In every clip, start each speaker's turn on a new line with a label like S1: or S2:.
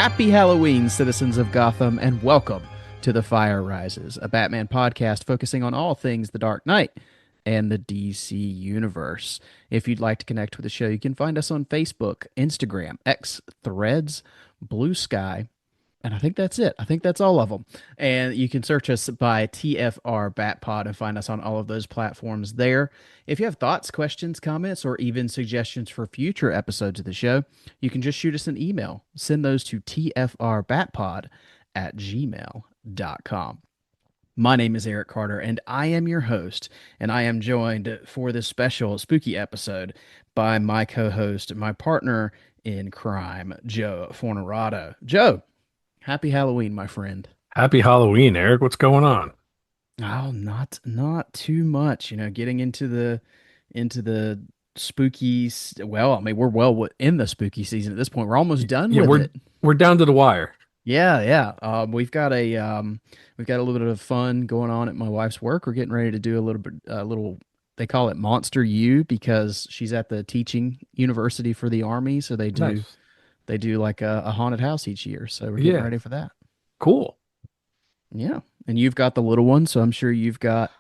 S1: Happy Halloween, citizens of Gotham, and welcome to The Fire Rises, a Batman podcast focusing on all things The Dark Knight and the DC Universe. If you'd like to connect with the show, you can find us on Facebook, Instagram, X, Threads, Blue Sky, and I think that's it. I think that's all of them. And you can search us by tfrbatpod and find us on all of those platforms there. If you have thoughts, questions, comments, or even suggestions for future episodes of the show, you can just shoot us an email. Send those to tfrbatpod@gmail.com. My name is Eric Carter, and I am your host. And I am joined for this special spooky episode by my co-host, my partner in crime, Joe Fornerado. Joe, happy Halloween, my friend.
S2: Happy Halloween, Eric. What's going on?
S1: Oh, not too much. Getting into the spooky. Well, I mean, we're in the spooky season at this point. We're almost done
S2: Yeah,
S1: with
S2: we're
S1: it.
S2: we're down to the wire.
S1: Yeah, yeah. We've got a little bit of fun going on at my wife's work. We're getting ready to do a little bit, They call it Monster U because she's at the teaching university for the Army, so they do
S2: Nice.
S1: they do like a haunted house each year. So we're getting
S2: Yeah,
S1: ready for that.
S2: cool.
S1: Yeah, and you've got the little one, so I'm sure you've got.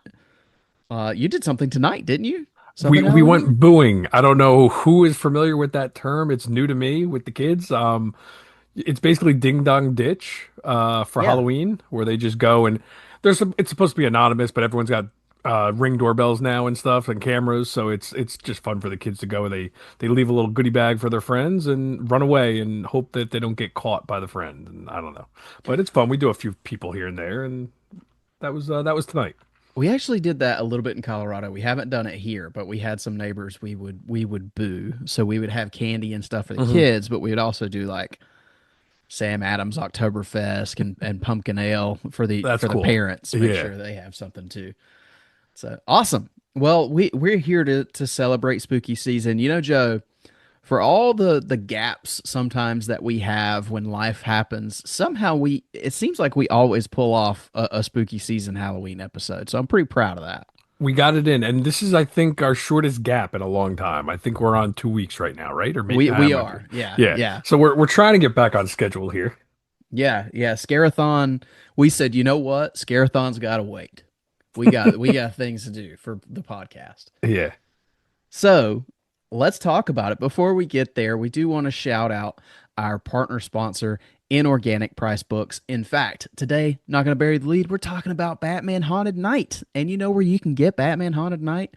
S1: You did something tonight, didn't you?
S2: We
S1: Something
S2: we
S1: Halloween?
S2: went booing. I don't know who is familiar with that term. It's new to me with the kids. It's basically ding dong ditch for
S1: Yeah.
S2: Halloween, where they just go and it's supposed to be anonymous, but everyone's got ring doorbells now and stuff and cameras, so it's just fun for the kids to go. They leave a little goodie bag for their friends and run away and hope that they don't get caught by the friend. And I don't know, but it's fun. We do a few people here and there, and that was tonight.
S1: We actually did that a little bit in Colorado. We haven't done it here, but we had some neighbors we would boo. So we would have candy and stuff for the
S2: Hmm.
S1: kids, but we would also do like Sam Adams Oktoberfest and pumpkin ale for the
S2: That's
S1: for the
S2: cool.
S1: parents. Make
S2: Yeah.
S1: sure they have something too. So awesome. Well, we're here to celebrate spooky season. Joe, for all the gaps sometimes that we have when life happens, somehow we it seems like we always pull off a spooky season Halloween episode. So I'm pretty proud of that.
S2: We got it in, and this is, I think, our shortest gap in a long time. I think we're on 2 weeks right now, right? Or maybe
S1: We
S2: might be.
S1: are. Yeah.
S2: Yeah.
S1: Yeah.
S2: So we're trying to get back on schedule here.
S1: Yeah. Yeah. Scarathon. We said, you know what? Scarathon's gotta wait. We got things to do for the podcast.
S2: Yeah.
S1: So let's talk about it. Before we get there, we do want to shout out our partner sponsor, Inorganic Price Books. In fact, today, not going to bury the lead, we're talking about Batman Haunted Night. And you know where you can get Batman Haunted Night?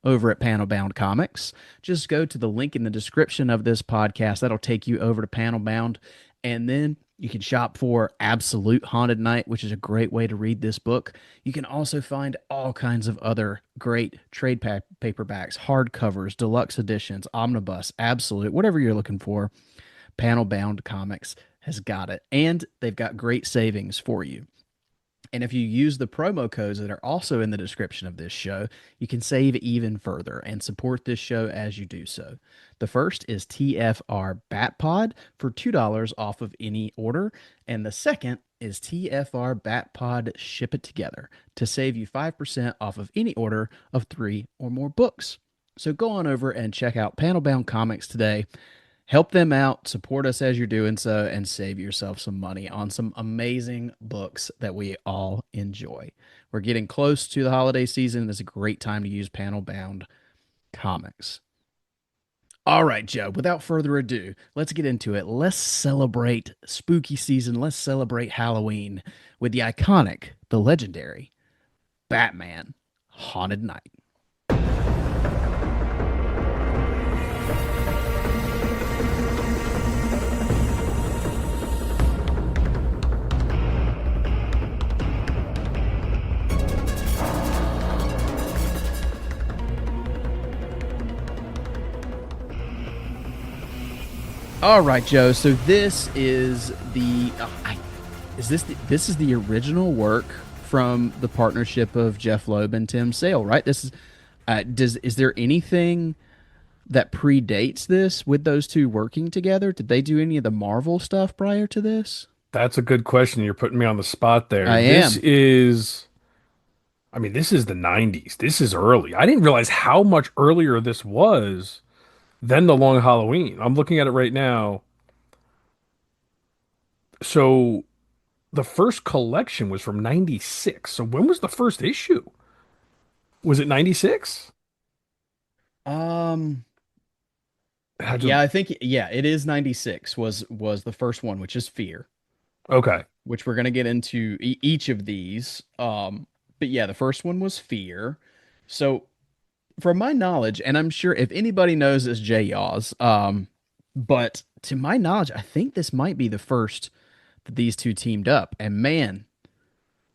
S1: Over at Panel Bound Comics. Just go to the link in the description of this podcast. That'll take you over to Panel Bound. And then you can shop for Absolute Haunted Night, which is a great way to read this book. You can also find all kinds of other great trade paperbacks, hardcovers, deluxe editions, omnibus, absolute, whatever you're looking for. Panel Bound Comics has got it. And they've got great savings for you. And if you use the promo codes that are also in the description of this show, you can save even further and support this show as you do so. The first is TFR Batpod for $2 off of any order. And the second is TFR Batpod Ship It Together to save you 5% off of any order of 3 or more books. So go on over and check out Panelbound Comics today. Help them out, support us as you're doing so, and save yourself some money on some amazing books that we all enjoy. We're getting close to the holiday season. It's a great time to use panel bound comics. All right, Joe, without further ado, let's get into it. Let's celebrate spooky season. Let's celebrate Halloween with the iconic, the legendary Batman Haunted Night. All right, Joe. So this is the this is the original work from the partnership of Jeff Loeb and Tim Sale, right? This is does is there anything that predates this with those two working together? Did they do any of the Marvel stuff prior to this?
S2: That's a good question. You're putting me on the spot there.
S1: I
S2: This
S1: am.
S2: is, I mean, this is the 90s. This is early. I didn't realize how much earlier this was than the Long Halloween. I'm looking at it right now. So the first collection was from 96. So when was the first issue? Was it 96?
S1: Um,
S2: It had
S1: yeah,
S2: to,
S1: I think yeah, it is 96 was the first one, which is Fear,
S2: okay.
S1: which we're going to get into each of these. But yeah, the first one was Fear. So from my knowledge, and I'm sure if anybody knows it's Jay Yaws, but to my knowledge, I think this might be the first that these two teamed up. And man,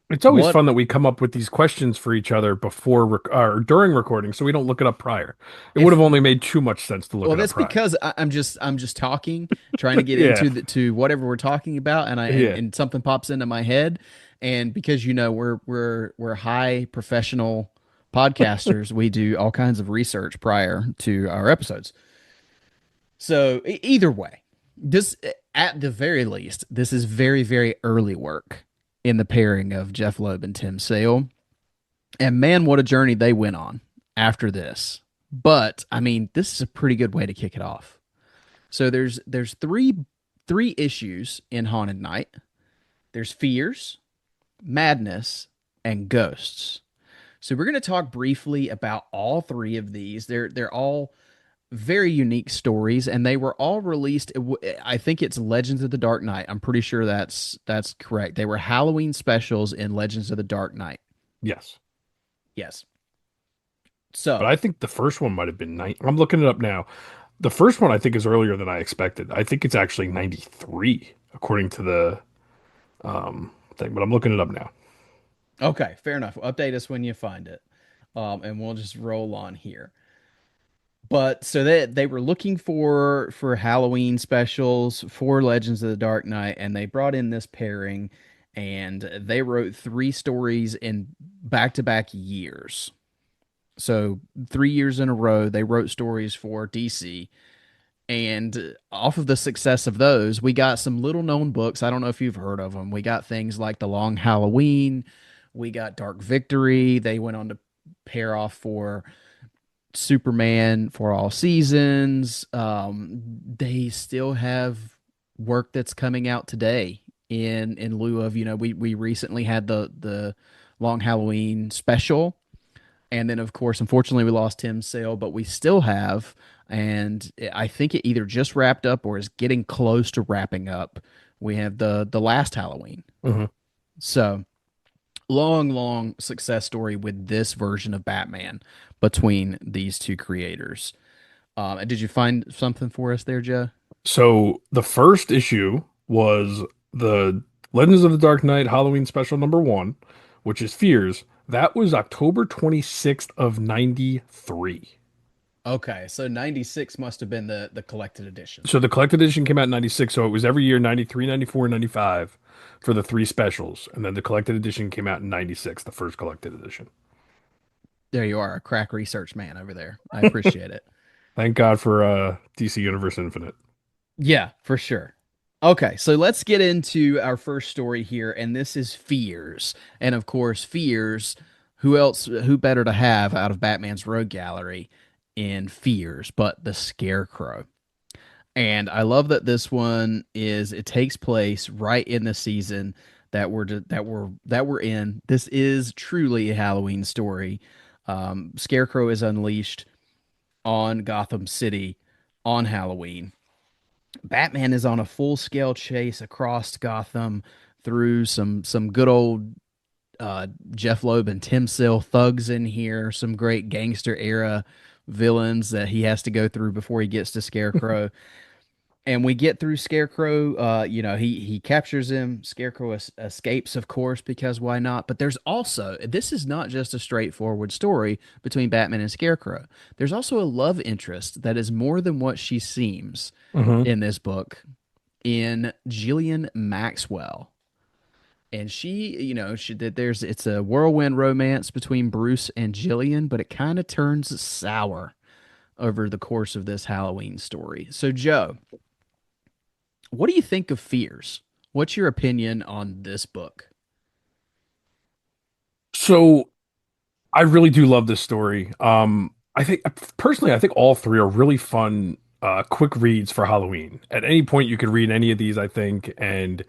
S2: It's always
S1: what
S2: fun that we come up with these questions for each other before or during recording, so we don't look it up prior. It would have
S1: if
S2: only made too much sense to look
S1: well,
S2: it up
S1: that's
S2: prior.
S1: because I'm just talking, trying to get
S2: Yeah,
S1: into to whatever we're talking about, and
S2: yeah.
S1: and something pops into my head, and because we're high professional podcasters, we do all kinds of research prior to our episodes. So either way, this at the very least, this is very early work in the pairing of Jeff Loeb and Tim Sale, and man, what a journey they went on after this. But I mean, this is a pretty good way to kick it off. So there's three issues in Haunted Night. There's fears, madness, and ghosts. So we're going to talk briefly about all three of these. They're all very unique stories, and they were all released. I think it's Legends of the Dark Knight. I'm pretty sure that's correct. They were Halloween specials in Legends of the Dark Knight.
S2: Yes.
S1: Yes.
S2: But
S1: So
S2: I think the first one might have been nine. I'm looking it up now. The first one I think is earlier than I expected. I think it's actually 93 according to the thing, but I'm looking it up now.
S1: okay, fair enough. Update us when you find it, and we'll just roll on here. But so they were looking for Halloween specials for Legends of the Dark Knight, and they brought in this pairing, and they wrote three stories in back-to-back years. So 3 years in a row, they wrote stories for DC, and off of the success of those, we got some little known books. I don't know if you've heard of them. We got things like The Long Halloween, we got Dark Victory. They went on to pair off for Superman for all seasons. They still have work that's coming out today in lieu of, we recently had the Long Halloween special, and then of course unfortunately we lost Tim Sale, but we still have, and I think it either just wrapped up or is getting close to wrapping up. We have the last Halloween.
S2: Hmm.
S1: So long success story with this version of Batman between these two creators. And did you find something for us there, Joe?
S2: So the first issue was the Legends of the Dark Knight Halloween Special number one, which is Fears. That was October 26th of 93.
S1: Okay, so 96 must have been the collected edition.
S2: So the collected edition came out in 96, so it was every year 93, 94, 95 for the three specials. And then the collected edition came out in 96, the first collected edition.
S1: There you are, a crack research man over there. I appreciate it.
S2: Thank God for DC Universe Infinite.
S1: Yeah, for sure. Okay, so let's get into our first story here, and this is Fears. And of course, Fears, who better to have out of Batman's Rogue Gallery in Fears but the Scarecrow. And I love that this one it takes place right in the season that we're in. This is truly a Halloween story. Scarecrow is unleashed on Gotham City on Halloween. Batman is on a full scale chase across Gotham through some good old Jeff Loeb and Tim Sale thugs in here, some great gangster era villains that he has to go through before he gets to Scarecrow. And we get through Scarecrow. He captures him. Scarecrow escapes, of course, because why not? But there's also, this is not just a straightforward story between Batman and Scarecrow. There's also a love interest that is more than what she seems
S2: Hmm.
S1: in this book, in Jillian Maxwell. And she did. It's a whirlwind romance between Bruce and Jillian, but it kind of turns sour over the course of this Halloween story. So, Joe, what do you think of Fears? What's your opinion on this book?
S2: So I really do love this story. I think personally, I think all three are really fun quick reads for Halloween. At any point, you could read any of these, I think, and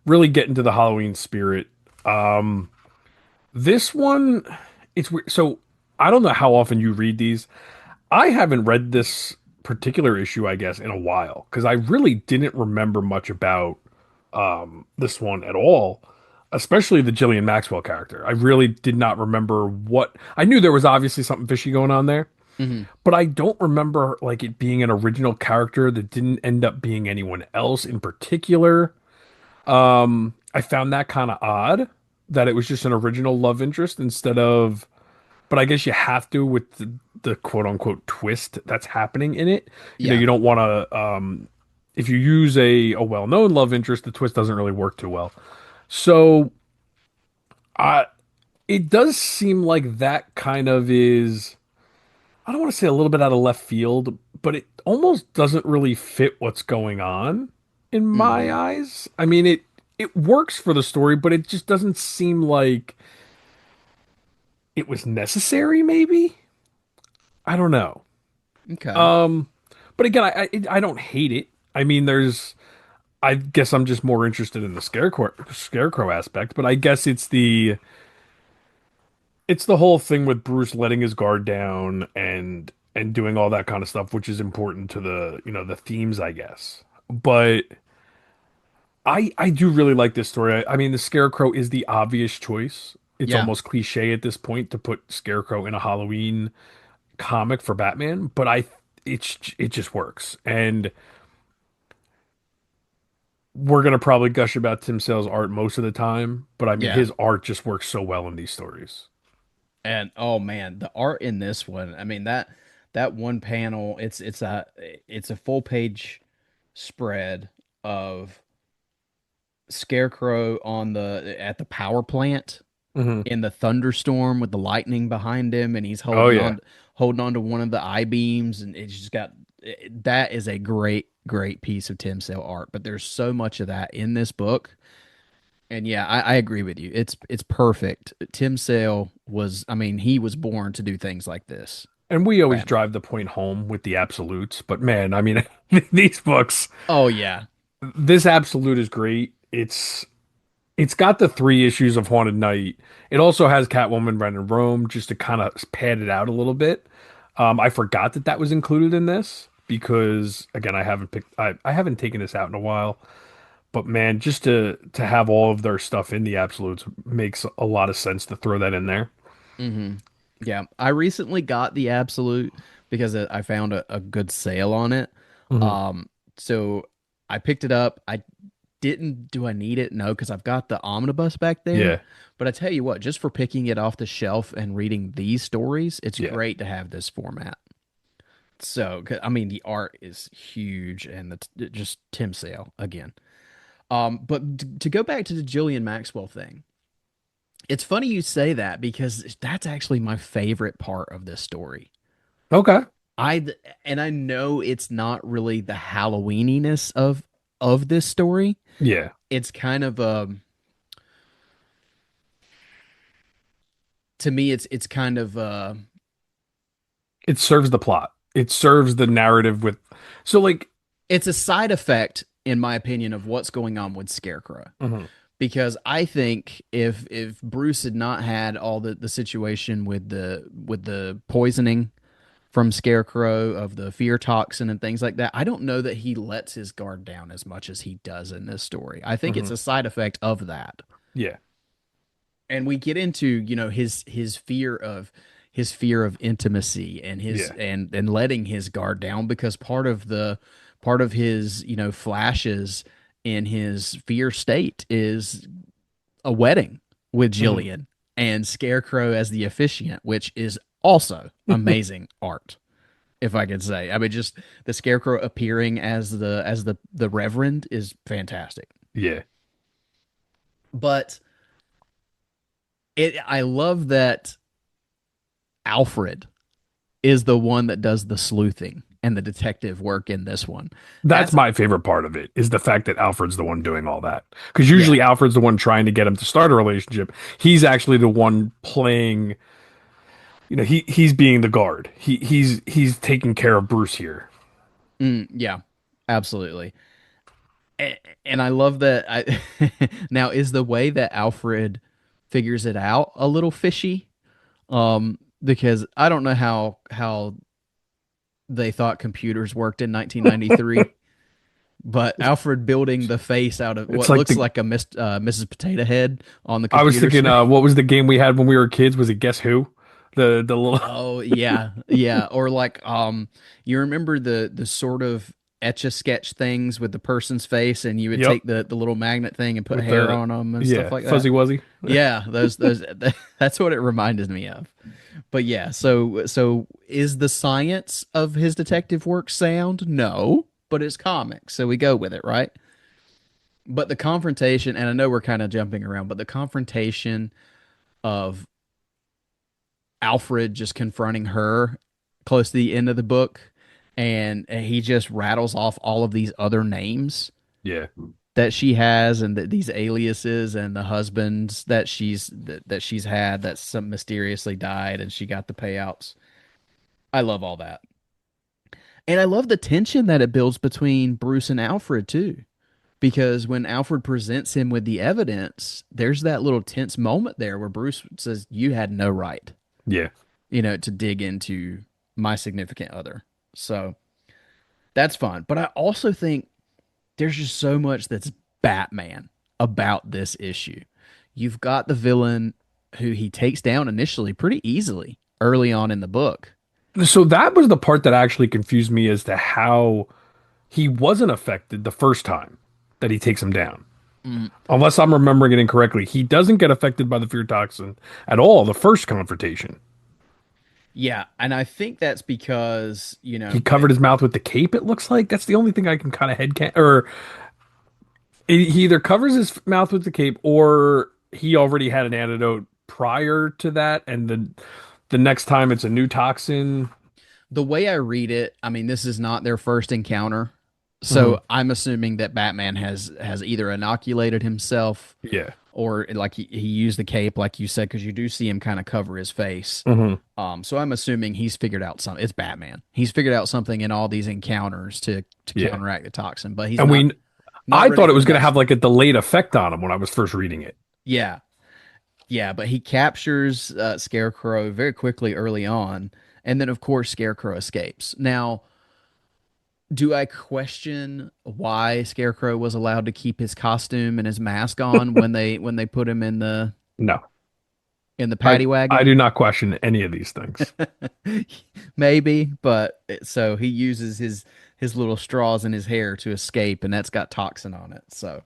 S2: really get into the Halloween spirit. Um, this one, it's weird. So I don't know how often you read these. I haven't read this particular issue, I guess, in a while because I really didn't remember much about this one at all, especially the Gillian Maxwell character. I really did not remember what I knew there was obviously something fishy going on there,
S1: Hmm.
S2: but I don't remember like it being an original character that didn't end up being anyone else in particular. I found that kind of odd that it was just an original love interest instead of, but I guess you have to with the quote unquote twist that's happening in it. You know,
S1: Yeah.
S2: you don't want to, if you use a well-known love interest, the twist doesn't really work too well. So, uh, it does seem like that kind of is, I don't want to say a little bit out of left field, but it almost doesn't really fit what's going on in my
S1: Hmm.
S2: eyes. I mean, it works for the story, but it just doesn't seem like it was necessary, maybe? I don't know.
S1: Okay.
S2: Um, but again, I don't hate it. I mean, I guess I'm just more interested in the scarecrow aspect, but I guess it's the whole thing with Bruce letting his guard down and doing all that kind of stuff, which is important to the, you know, the themes, I guess. But I do really like this story. I mean, the Scarecrow is the obvious choice. It's
S1: Yeah.
S2: almost cliche at this point to put Scarecrow in a Halloween comic for Batman, but it just works. And we're gonna probably gush about Tim Sale's art most of the time, but I mean
S1: Yeah.
S2: his art just works so well in these stories.
S1: And oh man, the art in this one, I mean that one panel, it's a full page spread of Scarecrow on the at the power plant
S2: Hmm.
S1: in the thunderstorm with the lightning behind him, and he's
S2: Oh yeah.
S1: holding on to one of the I beams, and it's just got that is a great piece of Tim Sale art. But there's so much of that in this book, and yeah, I agree with you. It's perfect. Tim Sale was, I mean, he was born to do things like this
S2: And we
S1: for
S2: always
S1: Batman.
S2: drive the point home with the absolutes, but man, I mean these books,
S1: Oh yeah,
S2: this absolute is great. It's got the three issues of Haunted Night. It also has Catwoman, Ren, and Rome just to kind of pad it out a little bit. I forgot that that was included in this because again, I haven't taken this out in a while. But man, just to have all of their stuff in the absolutes makes a lot of sense to throw that in there.
S1: hmm yeah. I recently got the Absolute because I found a good sale on it.
S2: Hmm.
S1: Um, so I picked it up. I didn't do I need it? No, because I've got the omnibus back there.
S2: Yeah,
S1: But I tell you what, just for picking it off the shelf and reading these stories, it's
S2: yeah.
S1: great to have this format. So, 'cause, I mean, the art is huge, and just Tim Sale again. But to go back to the Jillian Maxwell thing, it's funny you say that because that's actually my favorite part of this story.
S2: Okay.
S1: I and I know it's not really the Halloweeniness of this story.
S2: Yeah.
S1: It's kind of to me it's kind of
S2: It serves the plot. It serves the narrative with so like
S1: it's a side effect in my opinion of what's going on with Scarecrow.
S2: mhm.
S1: Because I think if Bruce had not had all the situation with the poisoning from Scarecrow of the fear toxin and things like that, I don't know that he lets his guard down as much as he does in this story. I think it's
S2: Mhm.
S1: a side effect of that.
S2: Yeah.
S1: And we get into, you know, his fear of intimacy and his
S2: Yeah.
S1: and letting his guard down because part of his, you know, flashes in his fear state is a wedding with
S2: Mhm.
S1: Jillian and Scarecrow as the officiant, which is also amazing art, if I could say. I mean, just the Scarecrow appearing as the Reverend is fantastic.
S2: Yeah.
S1: But I love that Alfred is the one that does the sleuthing and the detective work in this one.
S2: That's
S1: That's
S2: my favorite part of it is the fact that Alfred's the one doing all that. Because
S1: yeah.
S2: usually Alfred's the one trying to get him to start a relationship. He's actually the one playing, you know, he's being the guard. He's taking care of Bruce here.
S1: Yeah, absolutely. And I love that. I now is the way that Alfred figures it out a little fishy. Because I don't know how they thought computers worked in 1993, but Alfred building the face out of
S2: It's
S1: what
S2: like
S1: looks
S2: the
S1: like a Mrs. Potato Head on the
S2: I was
S1: computer
S2: thinking,
S1: screen.
S2: what was the game we had when we were kids? Was it Guess Who? The little
S1: Oh yeah, yeah. Or like you remember the sort of etch a sketch things with the person's face, and you would
S2: Yep,
S1: take the little magnet thing and put
S2: with
S1: hair
S2: the
S1: on them and stuff
S2: yeah,
S1: like that.
S2: Fuzzy Wuzzy.
S1: Yeah, those that's what it reminded me of. But yeah, so is the science of his detective work sound? No, but it's comics, so we go with it, right? But the confrontation, and I know we're kind of jumping around, but the confrontation of Alfred just confronting her close to the end of the book, and he just rattles off all of these other names
S2: Yeah.
S1: that she has, and these aliases, and the husbands that she's had that some mysteriously died, and she got the payouts. I love all that. And I love the tension that it builds between Bruce and Alfred too. Because when Alfred presents him with the evidence, there's that little tense moment there where Bruce says, "You had no right,
S2: Yeah.
S1: to dig into my significant other." So that's fun. But I also think there's just so much that's Batman about this issue. You've got the villain who he takes down initially pretty easily early on in the book.
S2: So that was the part that actually confused me as to how he wasn't affected the first time that he takes him down.
S1: Mm,
S2: Unless I'm remembering it incorrectly, he doesn't get affected by the fear toxin at all the first confrontation.
S1: yeah, and I think that's because,
S2: He covered his mouth with the cape, it looks like. That's the only thing I can kind of head can or he either covers his mouth with the cape or he already had an antidote prior to that and the next time it's a new toxin.
S1: the way I read it, I mean, this is not their first encounter.
S2: Hmm.
S1: So I'm assuming that Batman has either inoculated himself
S2: Yeah.
S1: or like he used the cape, like you said, because you do see him kind of cover his face.
S2: Hmm.
S1: So I'm assuming he's figured out something. It's Batman. He's figured out something in all these encounters to
S2: Yeah.
S1: counteract the toxin, but he's
S2: And
S1: not
S2: I
S1: ready
S2: thought it
S1: for the
S2: was going to
S1: next
S2: have
S1: one.
S2: like a delayed effect on him when I was first reading it.
S1: Yeah, yeah, but he captures Scarecrow very quickly early on, and then of course Scarecrow escapes. Now, do I question why Scarecrow was allowed to keep his costume and his mask on when they put him
S2: No.
S1: in the
S2: I
S1: paddy
S2: I
S1: wagon?
S2: do not question any of these things.
S1: Maybe, but so he uses his little straws in his hair to escape, and that's got toxin on it. So,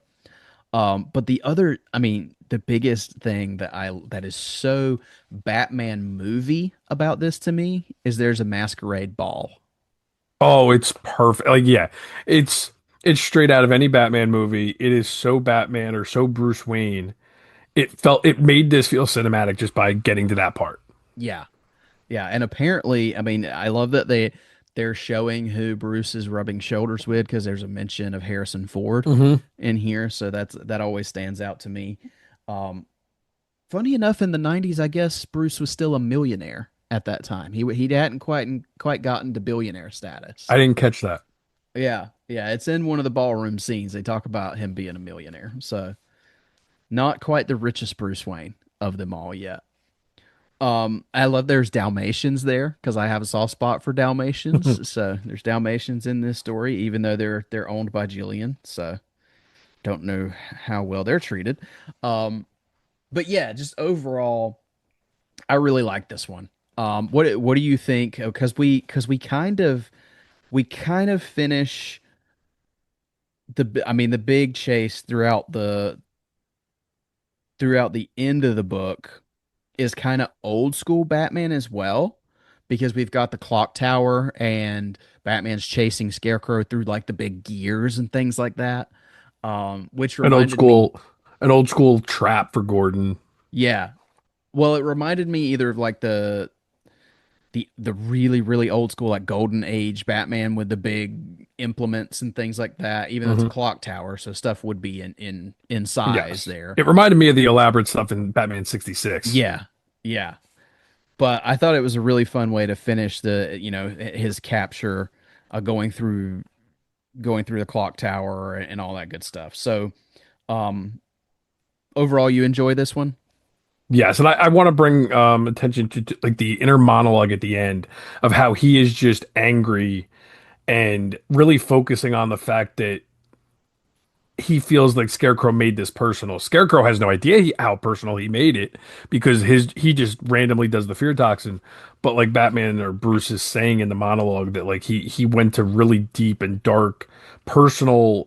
S1: but the other, I mean, the biggest thing that is so Batman movie about this to me is there's a masquerade ball.
S2: Oh, it's perfect. Like, yeah, it's it's straight out of any Batman movie. It is so Batman or so Bruce Wayne. It made this feel cinematic just by getting to that part.
S1: Yeah, yeah, and apparently, I mean, I love that they're showing who Bruce is rubbing shoulders with because there's a mention of Harrison Ford
S2: Hmm.
S1: in here, so that always stands out to me. Um, Funny enough, in the '90s, I guess Bruce was still a millionaire at that time. He hadn't quite gotten to billionaire status.
S2: I didn't catch that.
S1: Yeah, yeah, it's in one of the ballroom scenes. They talk about him being a millionaire, so not quite the richest Bruce Wayne of them all yet. I love there's Dalmatians there because I have a soft spot for Dalmatians. So there's Dalmatians in this story, even though they're owned by Jillian. So don't know how well they're treated. Um, but yeah, just overall, I really like this one. What do you think? Because we kind of finish I mean the big chase throughout the end of the book is kind of old school Batman as well, because we've got the clock tower and Batman's chasing Scarecrow through like the big gears and things like that. Which
S2: An old
S1: reminded me,
S2: school, an old school trap for Gordon.
S1: yeah. Well, it reminded me either of like the really really old school like golden age Batman with the big implements and things like that. Even though it's a
S2: Hmm.
S1: clock tower, so stuff would be in size
S2: Yes.
S1: there.
S2: It reminded me of the elaborate stuff in Batman 66.
S1: Yeah, yeah. But I thought it was a really fun way to finish his capture going through the clock tower and all that good stuff. So, um, overall, you enjoy this one?
S2: Yes, and I want to bring attention to like the inner monologue at the end of how he is just angry and really focusing on the fact that he feels like Scarecrow made this personal. Scarecrow has no idea how personal he made it because he just randomly does the fear toxin. But like Batman or Bruce is saying in the monologue that like he went to really deep and dark personal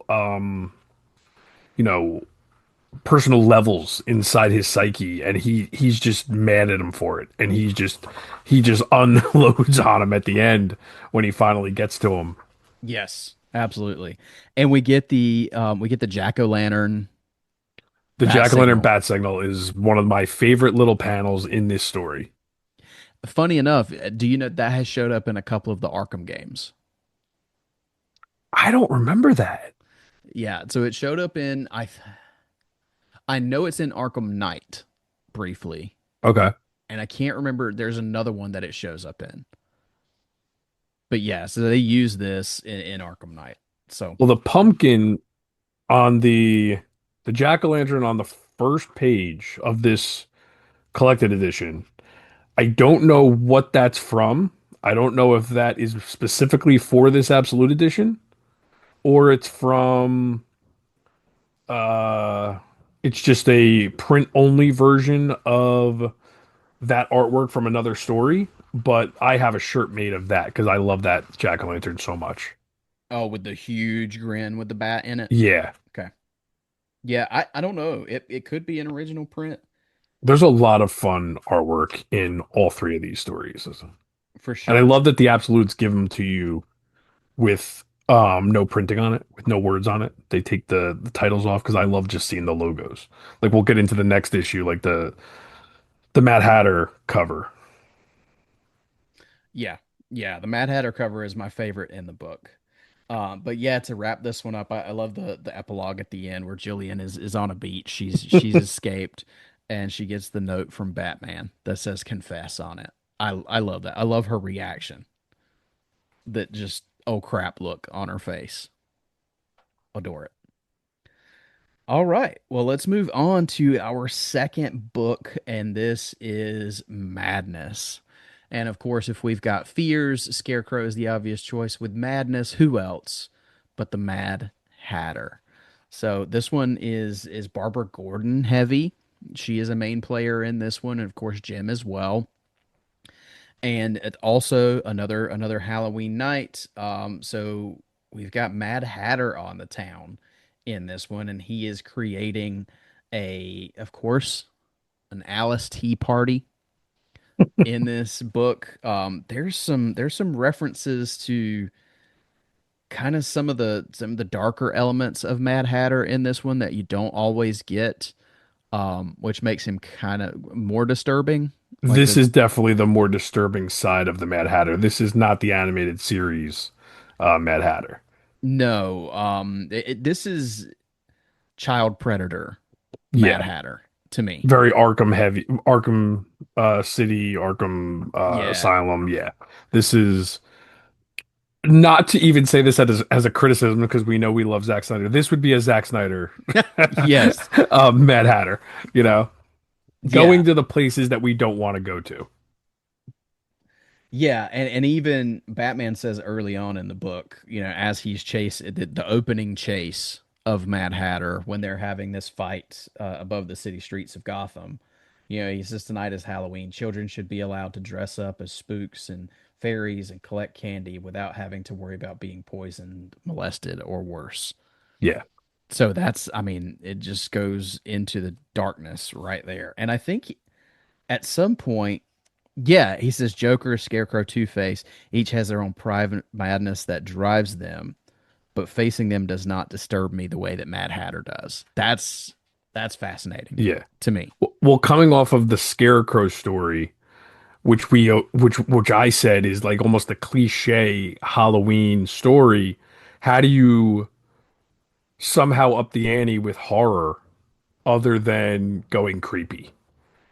S2: you know personal levels inside his psyche, and he's just mad at him for it, and he just unloads on him at the end when he finally gets to him.
S1: Yes, absolutely. And we get the jack-o'-lantern
S2: The
S1: bat
S2: jack-o'-lantern
S1: signal.
S2: bat signal is one of my favorite little panels in this story.
S1: Funny enough, do you know that has showed up in a couple of the Arkham games?
S2: I don't remember that.
S1: Yeah, so it showed up in I know it's in Arkham Knight briefly,
S2: Okay.
S1: and I can't remember. There's another one that it shows up in, but yeah, so they use this in Arkham Knight. So
S2: Well, the pumpkin on the jack-o'-lantern on the first page of this collected edition, I don't know what that's from. I don't know if that is specifically for this Absolute Edition or it's from uh it's just a print only version of that artwork from another story, but I have a shirt made of that because I love that jack-o'-lantern so much.
S1: oh, with the huge grin with the bat in it.
S2: Yeah.
S1: Okay. Yeah, I don't know. It could be an original print
S2: There's a lot of fun artwork in all three of these stories.
S1: for
S2: And I
S1: sure.
S2: love that the Absolutes give them to you with no printing on it, with no words on it. They take the titles off because I love just seeing the logos. Like we'll get into the next issue, like the Mad Hatter cover.
S1: Yeah. Yeah, the Mad Hatter cover is my favorite in the book. But yeah, to wrap this one up, I love the epilogue at the end where Jillian is on a beach. She's escaped, and she gets the note from Batman that says "confess" on it. I love that. I love her reaction. That just oh crap look on her face. Adore it. All right. Well, let's move on to our second book, and this is Madness. And of course, if we've got fears, Scarecrow is the obvious choice. With Madness, who else but the Mad Hatter? So this one is Barbara Gordon heavy. She is a main player in this one, and of course Jim as well. And it also another Halloween night. So we've got Mad Hatter on the town in this one, and he is creating of course, an Alice tea party in this book. There's some references to kind of some of the darker elements of Mad Hatter in this one that you don't always get, which makes him kind of more disturbing. Like
S2: This
S1: the
S2: is definitely the more disturbing side of the Mad Hatter. This is not the animated series Mad Hatter.
S1: No, this is child predator Mad
S2: Yeah,
S1: Hatter to me.
S2: very Arkham heavy, Arkham City, Arkham
S1: Yeah.
S2: Asylum. Yeah, this is not to even say this as a criticism because we know we love Zack Snyder. This would be a Zack Snyder
S1: Yes.
S2: Mad Hatter, you know,
S1: Yeah.
S2: going to the places that we don't want to go to.
S1: Yeah, and even Batman says early on in the book, as he's the opening chase of Mad Hatter when they're having this fight above the city streets of Gotham. He says tonight is Halloween. Children should be allowed to dress up as spooks and fairies and collect candy without having to worry about being poisoned, molested, or worse.
S2: Yeah,
S1: So I mean, it just goes into the darkness right there. And I think at some point, yeah, he says Joker, Scarecrow, Two Face each has their own private madness that drives them, but facing them does not disturb me the way that Mad Hatter does. That's fascinating
S2: yeah.
S1: to me.
S2: Well, coming off of the Scarecrow story, which I said is like almost a cliche Halloween story, how do you somehow up the ante with horror other than going creepy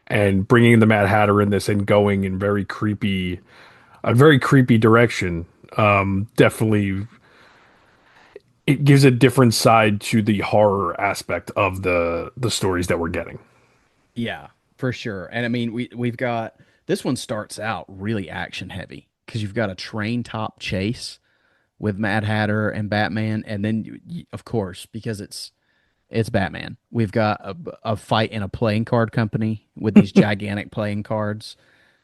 S2: and bringing the Mad Hatter in this and going in a very creepy direction? Definitely it gives a different side to the horror aspect of the stories that we're getting.
S1: Yeah, for sure. And I mean, we've got this one starts out really action heavy because you've got a train top chase with Mad Hatter and Batman, and then of course because it's Batman, we've got a fight in a playing card company with these gigantic playing cards.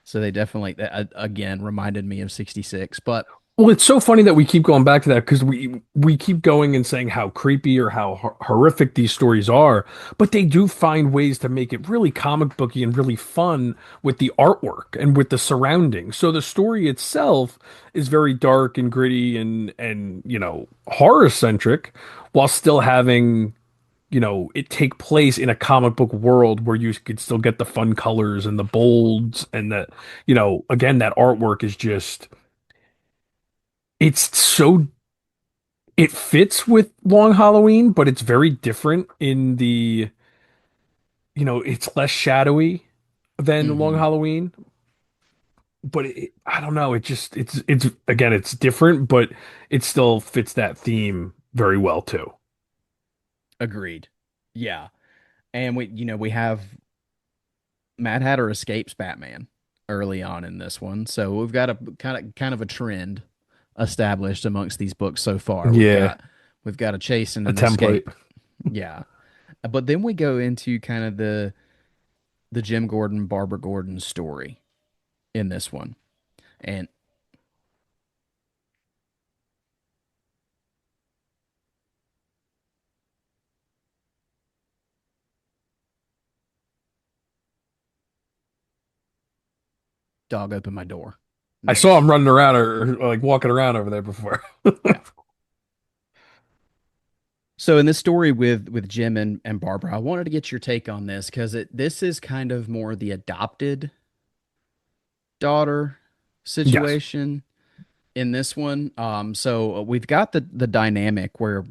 S1: So they definitely again reminded me of 66. But
S2: Well, it's so funny that we keep going back to that because we keep going and saying how creepy or how horrific these stories are, but they do find ways to make it really comic booky and really fun with the artwork and with the surroundings. So the story itself is very dark and gritty and horror centric, while still having it take place in a comic book world where you could still get the fun colors and the bolds and again, that artwork is just it's so it fits with Long Halloween, but it's very different in it's less shadowy than Long
S1: mhm,
S2: Halloween. But I don't know, it's again, it's different, but it still fits that theme very well too.
S1: agreed. Yeah, and we have Mad Hatter escapes Batman early on in this one, so we've got a kind of a trend established amongst these books so far.
S2: Yeah,
S1: We've got a chase and
S2: a
S1: an
S2: template.
S1: escape. Yeah, but then we go into kind of the Jim Gordon, Barbara Gordon story in this one, and dog opened my door.
S2: I saw
S1: Nice.
S2: him running around or like walking around over there before.
S1: Yeah. So in this story with Jim and Barbara, I wanted to get your take on this because this is kind of more the adopted daughter
S2: Yes.
S1: situation in this one. So we've got the dynamic where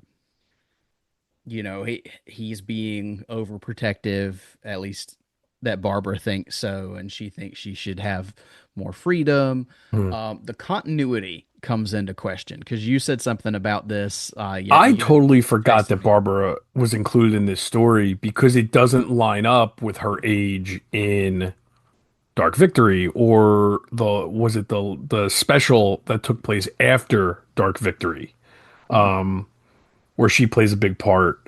S1: he's being overprotective, at least that Barbara thinks so, and she thinks she should have more freedom.
S2: Hmm.
S1: The continuity comes into question because you said something about this. Yeah,
S2: I
S1: you had
S2: totally forgot
S1: texted
S2: that
S1: me.
S2: Barbara was included in this story because it doesn't line up with her age in Dark Victory or the special that took place after Dark Victory,
S1: Mhm.
S2: where she plays a big part.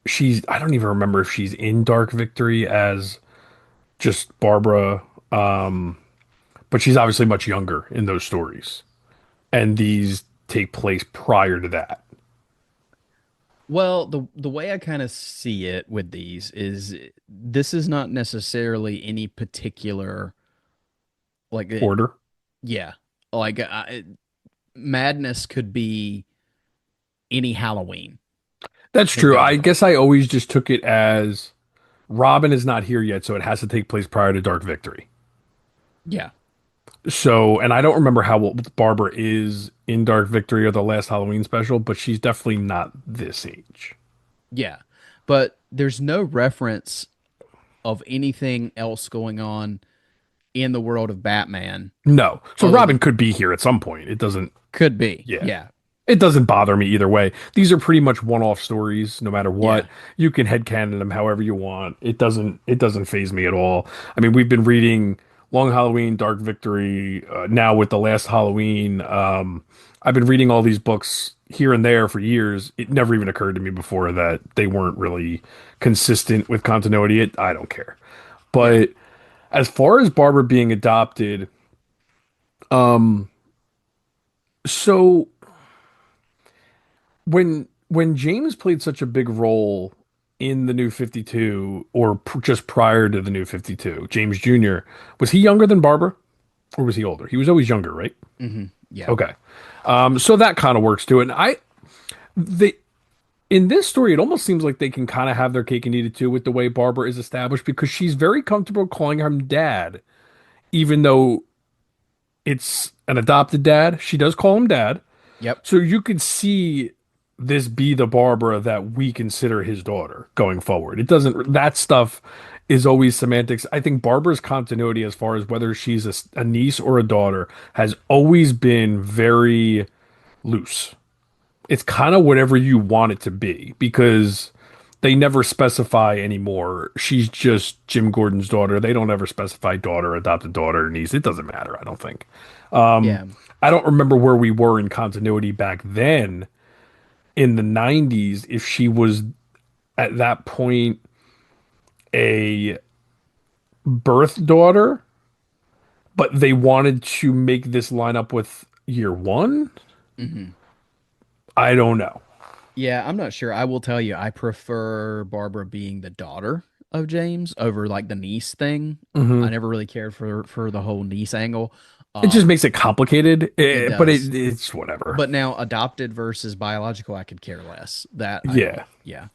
S2: I don't even remember if she's in Dark Victory as just Barbara, but she's obviously much younger in those stories. And these take place prior to that.
S1: Well, the way I kind of see it with these is this is not necessarily any particular like
S2: Order.
S1: yeah, like madness could be any Halloween.
S2: That's
S1: Could
S2: true.
S1: be the
S2: I
S1: book.
S2: guess I always just took it as Robin is not here yet, so it has to take place prior to Dark Victory.
S1: Yeah,
S2: So, and I don't remember how old Barbara is in Dark Victory or the last Halloween special, but she's definitely not this age.
S1: yeah. But there's no reference of anything else going on in the world of Batman
S2: No. So
S1: other
S2: Robin
S1: than
S2: could be here at some point. It doesn't,
S1: could be.
S2: yeah.
S1: Yeah,
S2: It doesn't bother me either way. These are pretty much one-off stories, no matter what.
S1: yeah,
S2: You can headcanon them however you want. It doesn't phase me at all. I mean, we've been reading Long Halloween, Dark Victory, now with the last Halloween. I've been reading all these books here and there for years. It never even occurred to me before that they weren't really consistent with continuity. I don't care.
S1: yeah.
S2: But as far as Barbara being adopted, um, so when James played such a big role in the New 52 or just prior to the New 52, James Jr., was he younger than Barbara or was he older? He was always younger, right?
S1: Yeah.
S2: Okay. So that kind of works too. And they, in this story, it almost seems like they can kind of have their cake and eat it too with the way Barbara is established because she's very comfortable calling him dad, even though it's an adopted dad. She does call him dad.
S1: Yep.
S2: So you could see this be the Barbara that we consider his daughter going forward. It doesn't, that stuff is always semantics. I think Barbara's continuity, as far as whether she's a niece or a daughter, has always been very loose. It's kind of whatever you want it to be because they never specify anymore. She's just Jim Gordon's daughter. They don't ever specify daughter, adopted daughter, niece. It doesn't matter, I don't think.
S1: Yeah.
S2: I don't remember where we were in continuity back then in the 90s if she was at that point a birth daughter, but they wanted to make this line up with year one.
S1: Hmm.
S2: I don't know.
S1: Yeah, I'm not sure. I will tell you, I prefer Barbara being the daughter of James over like the niece thing. I
S2: Hmm.
S1: never really cared for the whole niece angle.
S2: It just
S1: Um,
S2: makes it complicated,
S1: it
S2: but
S1: does.
S2: it's whatever.
S1: But now adopted versus biological, I could care less. That I don't.
S2: Yeah.
S1: Yeah.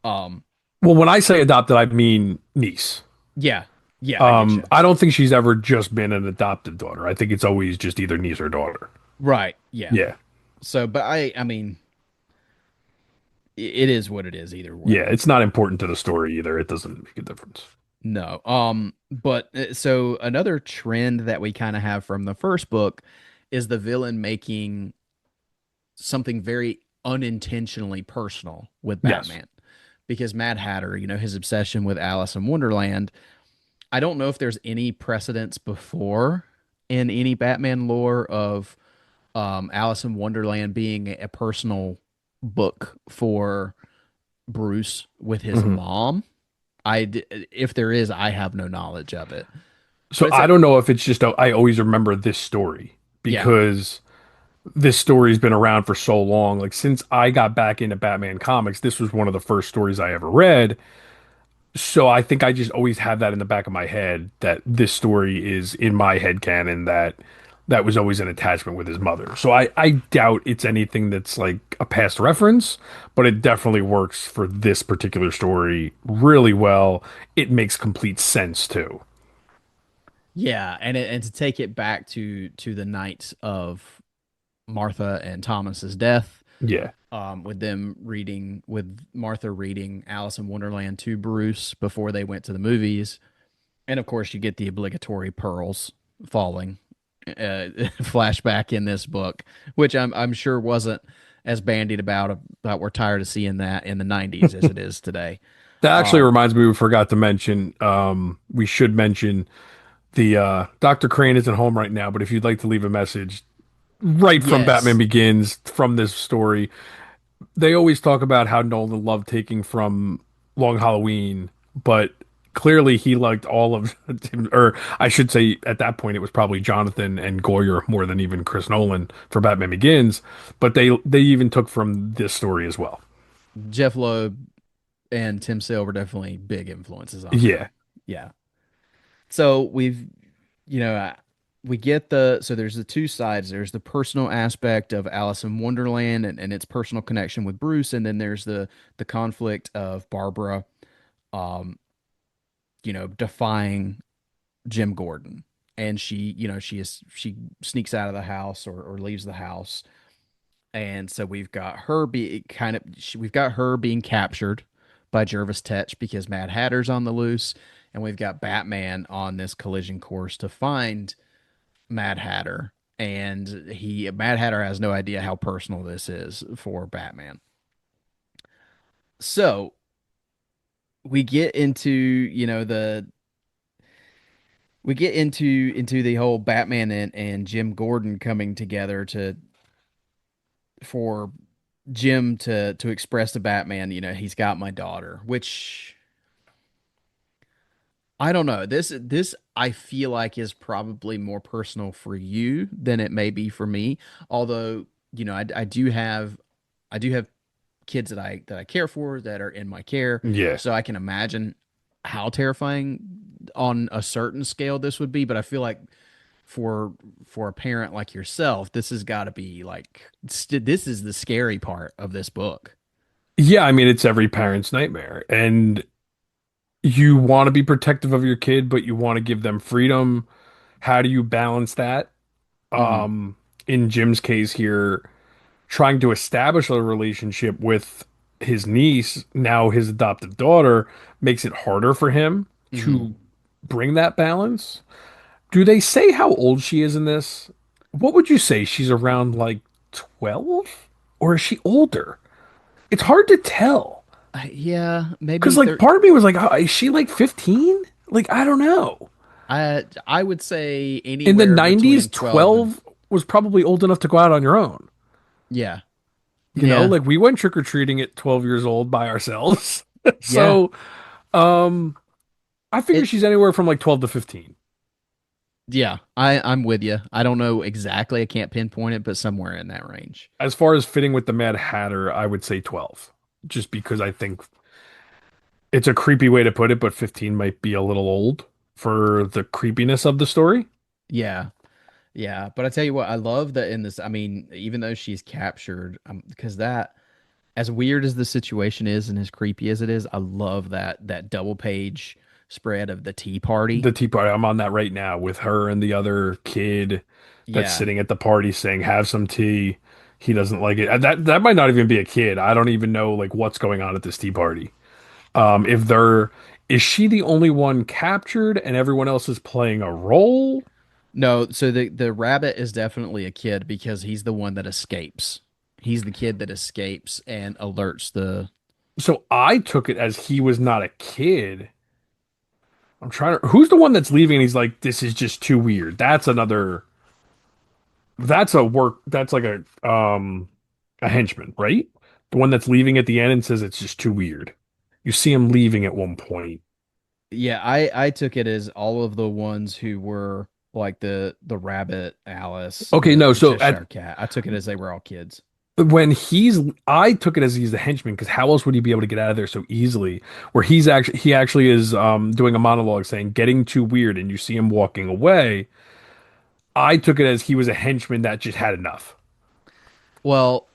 S1: Um,
S2: Well, when I say adopted, I mean niece.
S1: yeah. Yeah, I get you.
S2: I don't think she's ever just been an adopted daughter. I think it's always just either niece or daughter.
S1: Right. Yeah.
S2: Yeah.
S1: So, but I mean, it is what it is either
S2: Yeah.
S1: way.
S2: It's not important to the story either. It doesn't make a difference.
S1: No. But so another trend that we kind of have from the first book is the villain making something very unintentionally personal with
S2: Yes.
S1: Batman. Because Mad Hatter, his obsession with Alice in Wonderland, I don't know if there's any precedence before in any Batman lore of Alice in Wonderland being a personal book for Bruce with his
S2: Hmm.
S1: mom. If there is, I have no knowledge of it.
S2: So
S1: But it's
S2: I
S1: a
S2: don't know if it's just I always remember this story
S1: yeah,
S2: because this story's been around for so long. Like since I got back into Batman comics, this was one of the first stories I ever read. So I think I just always have that in the back of my head that this story is in my head canon that was always an attachment with his mother. So I doubt it's anything that's like a past reference, but it definitely works for this particular story really well. It makes complete sense too.
S1: yeah, and to take it back to the night of Martha and Thomas's death,
S2: Yeah.
S1: with Martha reading Alice in Wonderland to Bruce before they went to the movies, and of course you get the obligatory pearls falling flashback in this book, which I'm sure wasn't as bandied about. We're tired of seeing that in the '90s as it is today.
S2: That actually
S1: Um,
S2: reminds me we forgot to mention we should mention the Dr. Crane isn't home right now, but if you'd like to leave a message right from Batman
S1: yes,
S2: Begins from this story, they always talk about how Nolan loved taking from Long Halloween, but clearly he liked all of or I should say at that point it was probably Jonathan and Goyer more than even Chris Nolan for Batman Begins, but they even took from this story as well.
S1: Jeff Loeb and Tim Sale were definitely big influences on
S2: Yeah.
S1: him. Yeah. So you know, uh, we get so there's the two sides. There's the personal aspect of Alice in Wonderland and its personal connection with Bruce, and then there's the conflict of Barbara, um, defying Jim Gordon. And she sneaks out of the house or leaves the house. And so we've got her being captured by Jervis Tetch because Mad Hatter's on the loose, and we've got Batman on this collision course to find Mad Hatter. And Mad Hatter has no idea how personal this is for Batman. So we get into, the whole Batman and Jim Gordon coming together to for Jim to express to Batman, he's got my daughter, which I don't know. This I feel like is probably more personal for you than it may be for me. Although, I do have kids that I care for that are in my care,
S2: Yeah.
S1: so I can imagine how terrifying on a certain scale this would be, but I feel like for a parent like yourself, this has got to be like this is the scary part of this book.
S2: Yeah, I mean it's every parent's nightmare. And you want to be protective of your kid, but you want to give them freedom. How do you balance that?
S1: Hmm.
S2: In Jim's case here, trying to establish a relationship with his niece, now his adopted daughter, makes it harder for him.
S1: Hmm.
S2: to bring that balance. Do they say how old she is in this? What would you say? She's around like 12? Or is she older? It's hard to tell.
S1: Yeah, maybe
S2: Because, like, part of me was like, oh, is she like 15? Like, I don't know.
S1: I would say
S2: In the
S1: anywhere
S2: 90s,
S1: between 12 and
S2: 12 was probably old enough to go out on your own.
S1: yeah.
S2: You know,
S1: Yeah.
S2: like we went trick-or-treating at 12 years old by ourselves.
S1: Yeah.
S2: So, um, I figure
S1: It
S2: she's anywhere from like 12 to 15.
S1: yeah, I'm with you. I don't know exactly. I can't pinpoint it, but somewhere in that range.
S2: As far as fitting with the Mad Hatter, I would say 12, just because I think it's a creepy way to put it, but 15 might be a little old for the creepiness of the story.
S1: Yeah. Yeah, but I tell you what, I love that in this. I mean, even though she's captured, because that, as weird as the situation is and as creepy as it is, I love that double page spread of the tea party.
S2: The tea party, I'm on that right now with her and the other kid that's
S1: Yeah,
S2: sitting at the party saying, "Have some tea." He doesn't like it. That might not even be a kid. I don't even know like what's going on at this tea party. If they're Is she the only one captured and everyone else is playing a role?
S1: no, so the rabbit is definitely a kid because he's the one that escapes. He's the kid that escapes and alerts the.
S2: So I took it as he was not a kid. I'm trying to. Who's the one that's leaving? And he's like, "This is just too weird." That's another. That's a work. That's like a henchman, right? The one that's leaving at the end and says it's just too weird. You see him leaving at one point.
S1: Yeah, I took it as all of the ones who were like the rabbit, Alice,
S2: Okay,
S1: the
S2: no.
S1: the
S2: So at
S1: Cheshire cat. I took it as they were all kids.
S2: when I took it as he's the henchman because how else would he be able to get out of there so easily? Where he actually is doing a monologue saying getting too weird, and you see him walking away. I took it as he was a henchman that just had enough.
S1: Well,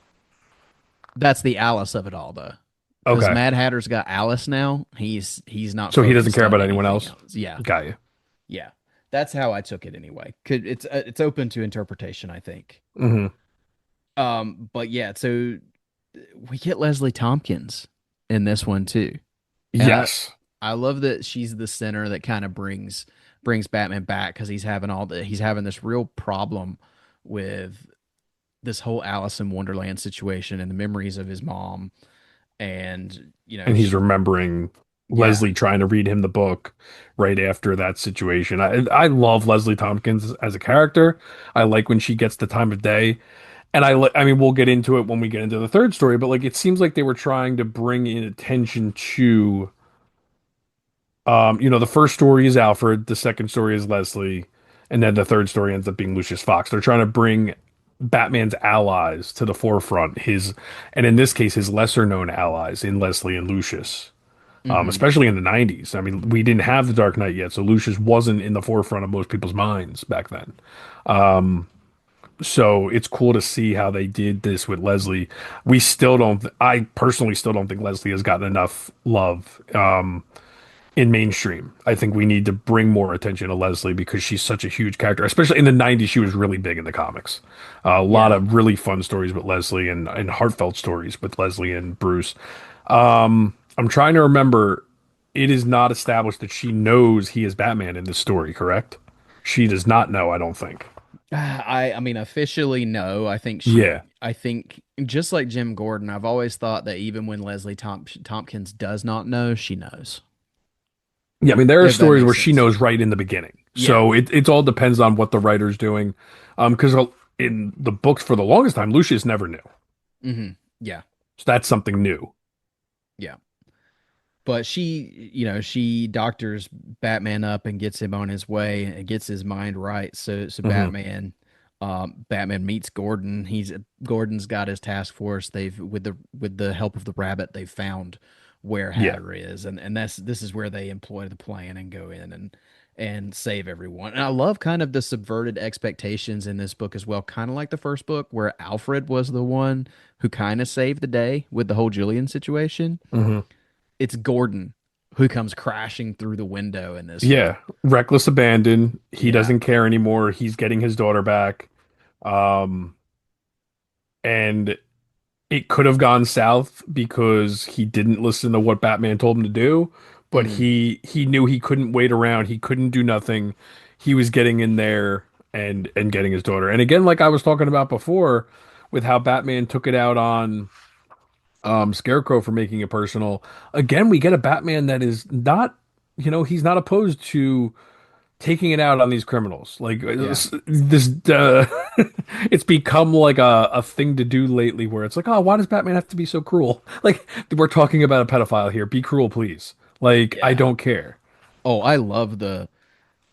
S1: that's the Alice of it all, though, because
S2: Okay,
S1: Mad Hatter's got Alice now. He's not
S2: so he doesn't
S1: focused
S2: care
S1: on
S2: about anyone
S1: anything
S2: else.
S1: else. Yeah,
S2: Got you.
S1: yeah, that's how I took it anyway. Could it's open to interpretation, I think.
S2: Hmm.
S1: But yeah, so we get Leslie Tompkins in this one too, and
S2: Yes,
S1: I love that she's the center that kind of brings Batman back because he's having this real problem with this whole Alice in Wonderland situation and the memories of his mom and
S2: and he's remembering
S1: yeah.
S2: Leslie trying to read him the book right after that situation. I love Leslie Tompkins as a character. I like when she gets the time of day. And I mean, we'll get into it when we get into the third story, but like it seems like they were trying to bring in attention to, the first story is Alfred, the second story is Leslie, and then the third story ends up being Lucius Fox. They're trying to bring Batman's allies to the forefront, and in this case, his lesser known allies in Leslie and Lucius,
S1: Hmm.
S2: especially in the 90s. I mean, we didn't have the Dark Knight yet, so Lucius wasn't in the forefront of most people's minds back then. So it's cool to see how they did this with Leslie. I personally still don't think Leslie has gotten enough love in mainstream. I think we need to bring more attention to Leslie because she's such a huge character. Especially in the 90s, she was really big in the comics. A lot
S1: Yeah.
S2: of really fun stories with Leslie and heartfelt stories with Leslie and Bruce. I'm trying to remember. It is not established that she knows he is Batman in this story, correct? She does not know, I don't think.
S1: I mean officially no.
S2: Yeah.
S1: I think just like Jim Gordon, I've always thought that even when Tompkins does not know, she knows.
S2: Yeah, I mean, there are
S1: If that
S2: stories
S1: makes
S2: where she
S1: sense.
S2: knows right in the beginning.
S1: Yeah.
S2: So it all depends on what the writer's doing. Because in the books for the longest time, Lucius never knew.
S1: Hmm. Yeah.
S2: So that's something new.
S1: Yeah. But she doctors Batman up and gets him on his way and gets his mind right. So
S2: Hmm.
S1: Batman meets Gordon. Gordon's got his task force. They've with the help of the rabbit, they've found where
S2: Yeah.
S1: Hatter is, and this is where they employ the plan and go in and save everyone. And I love kind of the subverted expectations in this book as well, kind of like the first book where Alfred was the one who kind of saved the day with the whole Julian situation.
S2: Hmm.
S1: It's Gordon who comes crashing through the window in this one.
S2: Yeah. Reckless abandon. He
S1: Yeah.
S2: doesn't care anymore. He's getting his daughter back. Um, and it could have gone south because he didn't listen to what Batman told him to do. but
S1: Hmm.
S2: he knew he couldn't wait around. He couldn't do nothing. He was getting in there and getting his daughter. And again, like I was talking about before, with how Batman took it out on Scarecrow for making it personal. Again, we get a Batman that is not, he's not opposed to taking it out on these criminals. Like
S1: Yeah.
S2: this, it's become like a thing to do lately, where it's like, oh, why does Batman have to be so cruel? Like we're talking about a pedophile here. Be cruel, please. Like I
S1: Yeah.
S2: don't care.
S1: Oh, I love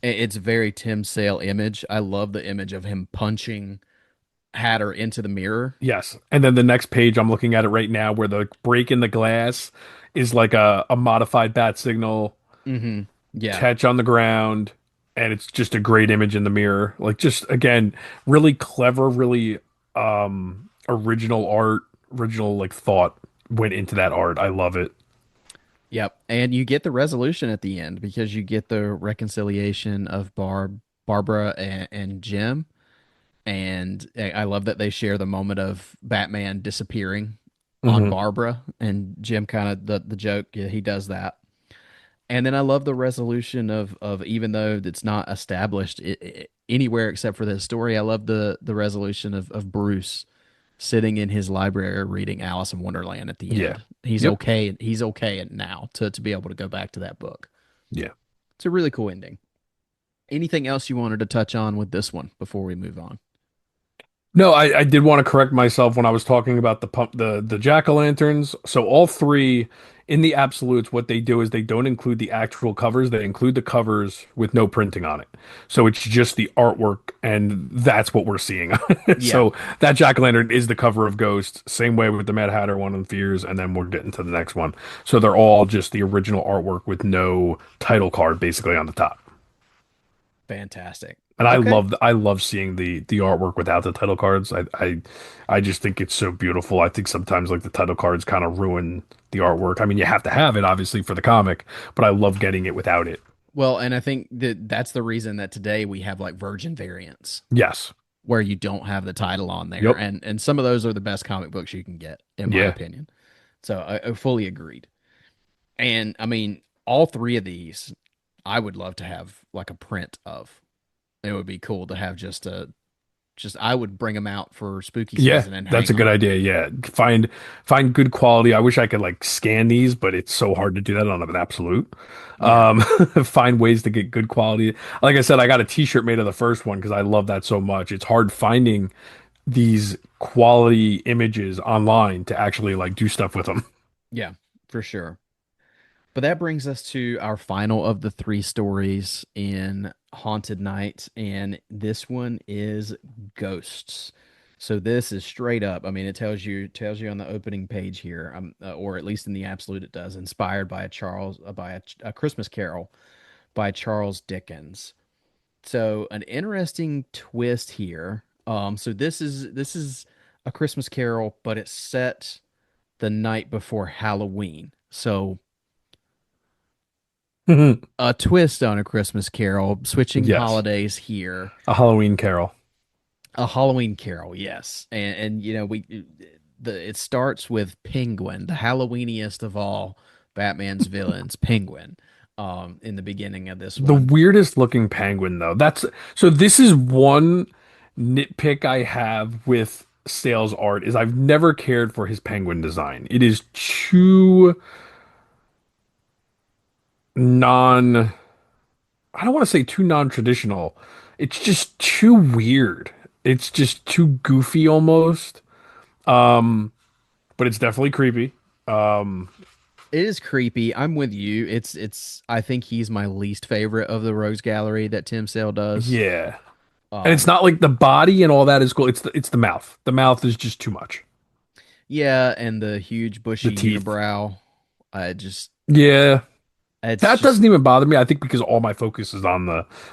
S1: it's very Tim Sale image. I love the image of him punching Hatter into the mirror.
S2: Yes. And then the next page, I'm looking at it right now, where the break in the glass is like a modified bat signal,
S1: Hmm. Yeah.
S2: catch on the ground, and it's just a great image in the mirror. Like just again, really clever, really original art, original like thought went into that art. I love it.
S1: Yep. And you get the resolution at the end because you get the reconciliation of Barbara, and Jim. And I love that they share the moment of Batman disappearing on
S2: Hmm.
S1: Barbara, and Jim kind of the joke, yeah, he does that. And then I love the resolution of even though it's not established anywhere except for this story, I love the resolution of Bruce sitting in his library reading Alice in Wonderland at the
S2: Yeah.
S1: end. He's
S2: Yep.
S1: okay. He's okay now to be able to go back to that book.
S2: Yeah.
S1: It's a really cool ending. Anything else you wanted to touch on with this one before we move on?
S2: No, I did want to correct myself when I was talking about the jack-o'-lanterns. So all three in the absolutes, what they do is they don't include the actual covers. They include the covers with no printing on it. So it's just the artwork, and that's what we're seeing.
S1: Yeah.
S2: So that jack-o'-lantern is the cover of Ghost. Same way with the Mad Hatter one and Fears, and then we're getting to the next one. So they're all just the original artwork with no title card basically on the top.
S1: Fantastic.
S2: And
S1: Okay.
S2: I love seeing the artwork without the title cards. I just think it's so beautiful. I think sometimes like the title cards kind of ruin the artwork. I mean, you have to have it obviously for the comic, but I love getting it without it.
S1: Well, and I think that that's the reason that today we have like virgin variants
S2: Yes.
S1: where you don't have the title on there,
S2: Yep.
S1: and some of those are the best comic books you can get, in my
S2: Yeah.
S1: opinion. So I fully agreed. And I mean, all three of these, I would love to have like a print of. It would be cool to have just I would bring them out for spooky
S2: Yeah,
S1: season and
S2: that's
S1: hang
S2: a good
S1: them.
S2: idea. Yeah. Find good quality. I wish I could like scan these, but it's so hard to do that on an absolute.
S1: Yeah.
S2: Um, find ways to get good quality. Like I said, I got a t-shirt made of the first one because I love that so much. It's hard finding these quality images online to actually like do stuff with them.
S1: Yeah, for sure. But that brings us to our final of the three stories in Haunted Night, and this one is Ghosts. So this is straight up. I mean, it tells you on the opening page here, or at least in the absolute, it does. Inspired by a Christmas Carol by Charles Dickens. So an interesting twist here. So this is a Christmas Carol, but it's set the night before Halloween. So a twist on a Christmas Carol, switching
S2: Yes,
S1: holidays here.
S2: a Halloween Carol.
S1: A Halloween Carol, yes, and you know it starts with Penguin, the Halloweeniest of all Batman's villains, Penguin, in the beginning of this
S2: The
S1: one.
S2: weirdest looking penguin though. That's so this is one nitpick I have with Sales art is I've never cared for his penguin design. It is too non I don't want to say too non-traditional. It's just too weird. It's just too goofy almost. Um, but it's definitely creepy. Um,
S1: It is creepy. I'm with you. It's. I think he's my least favorite of the Rogues Gallery that Tim Sale does.
S2: yeah. And it's
S1: Um,
S2: not like the body and all that is cool. It's the mouth. The mouth is just too much.
S1: yeah, and the huge
S2: The
S1: bushy
S2: teeth.
S1: unibrow. I just,
S2: Yeah.
S1: it's
S2: That
S1: just
S2: doesn't even bother me. I think because all my focus is on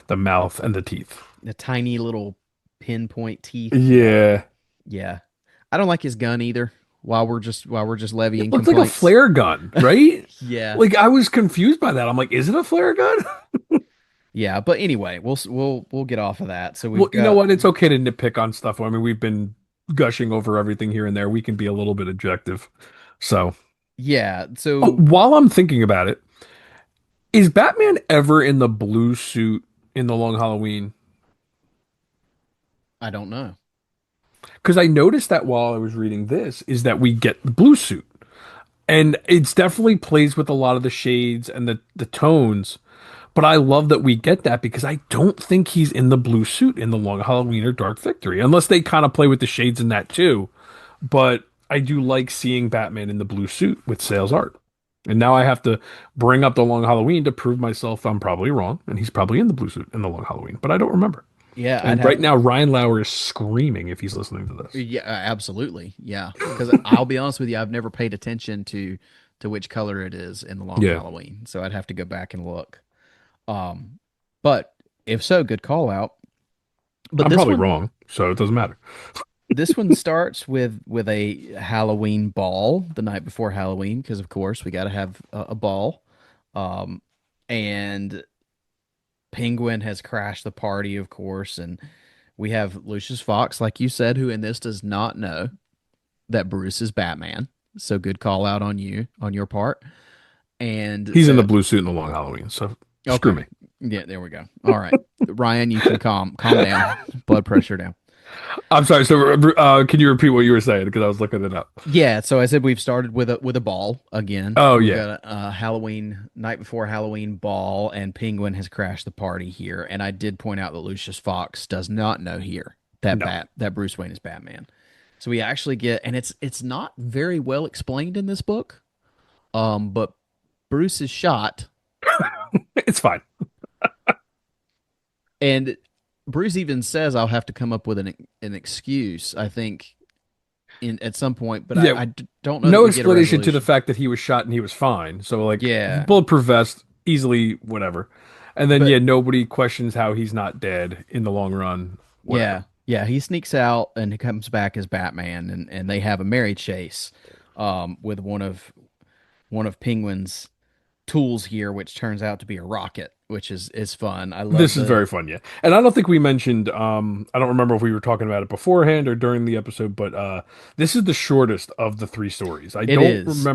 S2: the mouth and the teeth.
S1: the tiny little pinpoint teeth. Yeah,
S2: Yeah.
S1: yeah. I don't like his gun either. While we're just
S2: It
S1: levying
S2: looked like a
S1: complaints.
S2: flare gun, right?
S1: Yeah,
S2: Like I was confused by that. I'm like, is it a flare gun?
S1: yeah. But anyway, we'll get off of that. So
S2: Well,
S1: we've
S2: you know
S1: got
S2: what? It's okay to nitpick on stuff. I mean, we've been gushing over everything here and there. We can be a little bit objective. So,
S1: yeah.
S2: oh,
S1: So
S2: while I'm thinking about it, Is Batman ever in the blue suit in the Long Halloween?
S1: I don't know.
S2: Because I noticed that while I was reading this, is that we get the blue suit. And it's definitely plays with a lot of the shades and the tones. But I love that we get that because I don't think he's in the blue suit in the Long Halloween or Dark Victory, unless they kind of play with the shades in that too. But I do like seeing Batman in the blue suit with sales art. And now I have to bring up the Long Halloween to prove myself I'm probably wrong, and he's probably in the blue suit in the Long Halloween, but I don't remember.
S1: Yeah, I'd
S2: And right
S1: have.
S2: now, Ryan Lauer is screaming if he's listening to this.
S1: Yeah, absolutely. Yeah, because I'll be honest with you, I've never paid attention to which color it is in the Long
S2: Yeah,
S1: Halloween, so I'd have to go back and look. Um, but if so, good call out. But
S2: I'm probably wrong, so it doesn't matter.
S1: this one starts with a Halloween ball the night before Halloween, because of course we got to have a ball. Um, and Penguin has crashed the party, of course, and we have Lucius Fox, like you said, who in this does not know that Bruce is Batman. So good call out on you on your part. And
S2: He's in the
S1: so
S2: blue suit in the Long Halloween, so screw
S1: okay.
S2: me.
S1: Yeah, there we go. All right. Ryan, you can calm down. Blood pressure down.
S2: I'm sorry. So, can you repeat what you were saying? Because I was looking it up.
S1: Yeah, so I said we've started with a ball again.
S2: Oh
S1: We've
S2: yeah,
S1: got a Halloween night before Halloween ball, and Penguin has crashed the party here. And I did point out that Lucius Fox does not know here that
S2: no,
S1: that Bruce Wayne is Batman. So we actually get, and it's not very well explained in this book. But Bruce is shot,
S2: it's fine.
S1: and Bruce even says I'll have to come up with an excuse. I think in at some point, but
S2: Yeah,
S1: don't know that
S2: no
S1: we get a
S2: explanation to the
S1: resolution.
S2: fact that he was shot and he was fine. So like
S1: Yeah,
S2: bulletproof vest, easily whatever. And then
S1: but
S2: yeah, nobody questions how he's not dead in the long run. Whatever.
S1: yeah, he sneaks out and he comes back as Batman, and they have a merry chase, with one of Penguin's tools here, which turns out to be a rocket, which is fun. I love
S2: This is
S1: the.
S2: very fun, yeah. And I don't think we mentioned I don't remember if we were talking about it beforehand or during the episode, but this is the shortest of the three stories.
S1: It is,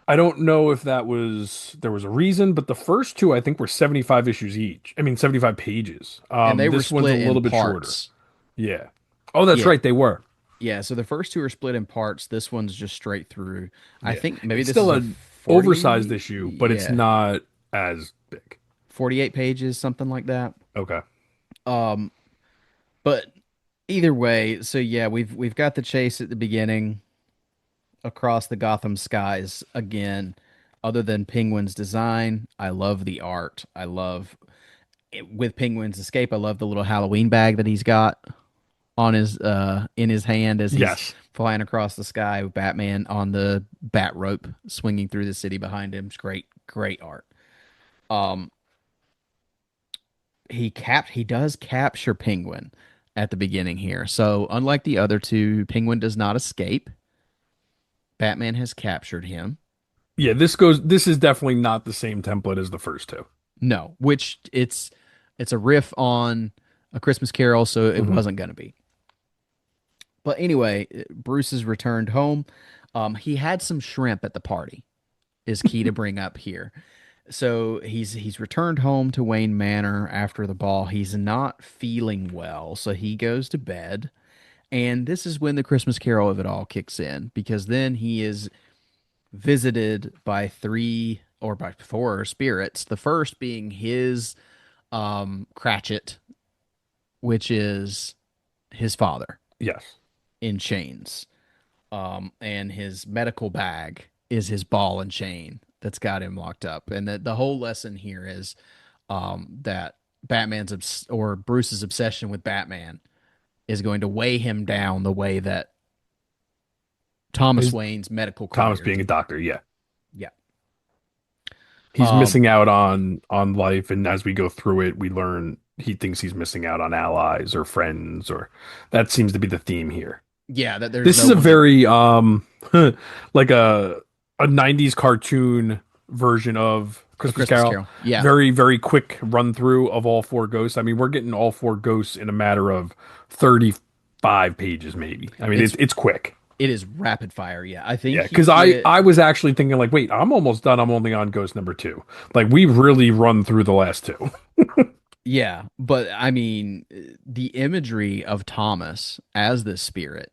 S2: I don't know if there was a reason, but the first two I think were 75 issues each. I mean 75 pages.
S1: and they were
S2: This one's a
S1: split in
S2: little bit shorter.
S1: parts.
S2: Yeah. Oh, that's
S1: Yeah,
S2: right, they were.
S1: yeah. So the first two are split in parts. This one's just straight through. I
S2: Yeah.
S1: think maybe
S2: It's
S1: this
S2: still
S1: is a
S2: an oversized
S1: 40.
S2: issue, but it's
S1: Yeah,
S2: not as big.
S1: 48 pages, something like that.
S2: Okay.
S1: Um, but either way, so yeah, we've got the chase at the beginning across the Gotham skies again. Other than Penguin's design, I love the art. I love with Penguin's escape. I love the little Halloween bag that he's got on his in his hand as he's
S2: Yes.
S1: flying across the sky with Batman on the bat rope swinging through the city behind him. It's great art. Um, he does capture Penguin at the beginning here. So unlike the other two, Penguin does not escape. Batman has captured him.
S2: Yeah, this is definitely not the same template as the first two.
S1: No, which it's a riff on A Christmas Carol, so it
S2: Hmm.
S1: wasn't going to be. But anyway, Bruce has returned home. He had some shrimp at the party. Is key to bring up here. So he's returned home to Wayne Manor after the ball. He's not feeling well, so he goes to bed. And this is when the Christmas Carol of it all kicks in, because then he is visited by three or by four spirits. The first being his Cratchit, which is his father
S2: Yes.
S1: in chains. And his medical bag is his ball and chain that's got him locked up. And the whole lesson here is that or Bruce's obsession with Batman is going to weigh him down the way that Thomas
S2: His
S1: Wayne's medical
S2: Thomas
S1: career
S2: being a
S1: did.
S2: doctor, yeah.
S1: Yeah.
S2: He's
S1: Um,
S2: missing out on life, and as we go through it, we learn he thinks he's missing out on allies or friends, or that seems to be the theme here.
S1: yeah, that there's
S2: This
S1: no
S2: is a
S1: one to.
S2: very like a 90s cartoon version of
S1: A
S2: Christmas
S1: Christmas
S2: Carol.
S1: Carol. Yeah.
S2: Very, very quick run through of all four ghosts. I mean, we're getting all four ghosts in a matter of 35 pages, maybe. I mean,
S1: It's
S2: it's quick.
S1: It is rapid fire. Yeah, I think
S2: Yeah,
S1: you
S2: because I
S1: get.
S2: I was actually thinking like, wait, I'm almost done. I'm only on ghost number two. Like we really run through the last two.
S1: Yeah, but I mean, the imagery of Thomas as the spirit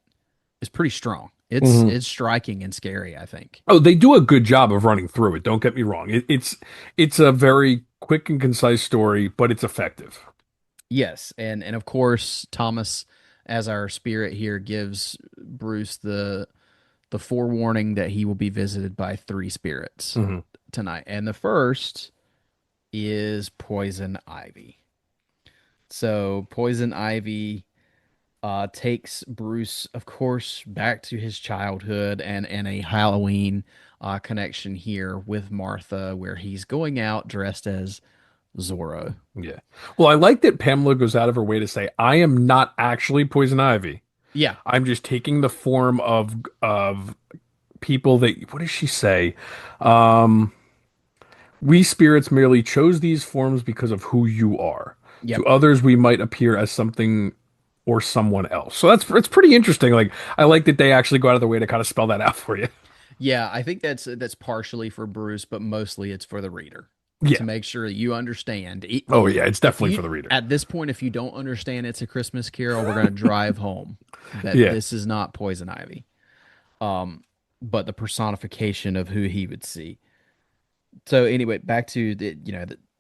S1: is pretty strong. It's
S2: Mhm.
S1: it's striking and scary, I think.
S2: Oh, they do a good job of running through it. Don't get me wrong. It's a very quick and concise story, but it's effective.
S1: Yes, and of course Thomas as our spirit here gives Bruce the forewarning that he will be visited by three spirits
S2: Hmm.
S1: tonight. And the first is Poison Ivy. So Poison Ivy takes Bruce, of course, back to his childhood and a Halloween connection here with Martha, where he's going out dressed as Zorro.
S2: Yeah. Well, I like that Pamela goes out of her way to say, "I am not actually Poison Ivy.
S1: Yeah.
S2: I'm just taking the form of people that." What does she say? Um, We spirits merely chose these forms because of who you are. To
S1: Yep.
S2: others, we might appear as something or someone else. So that's it's pretty interesting. Like I like that they actually go out of their way to kind of spell that out for you.
S1: Yeah, I think that's partially for Bruce, but mostly it's for the reader to
S2: Yeah.
S1: make sure that you understand.
S2: Oh yeah, it's
S1: If
S2: definitely
S1: you
S2: for the reader.
S1: at this point, if you don't understand it's a Christmas Carol, we're gonna drive home that
S2: Yeah.
S1: this is not Poison Ivy, but the personification of who he would see. So anyway, back to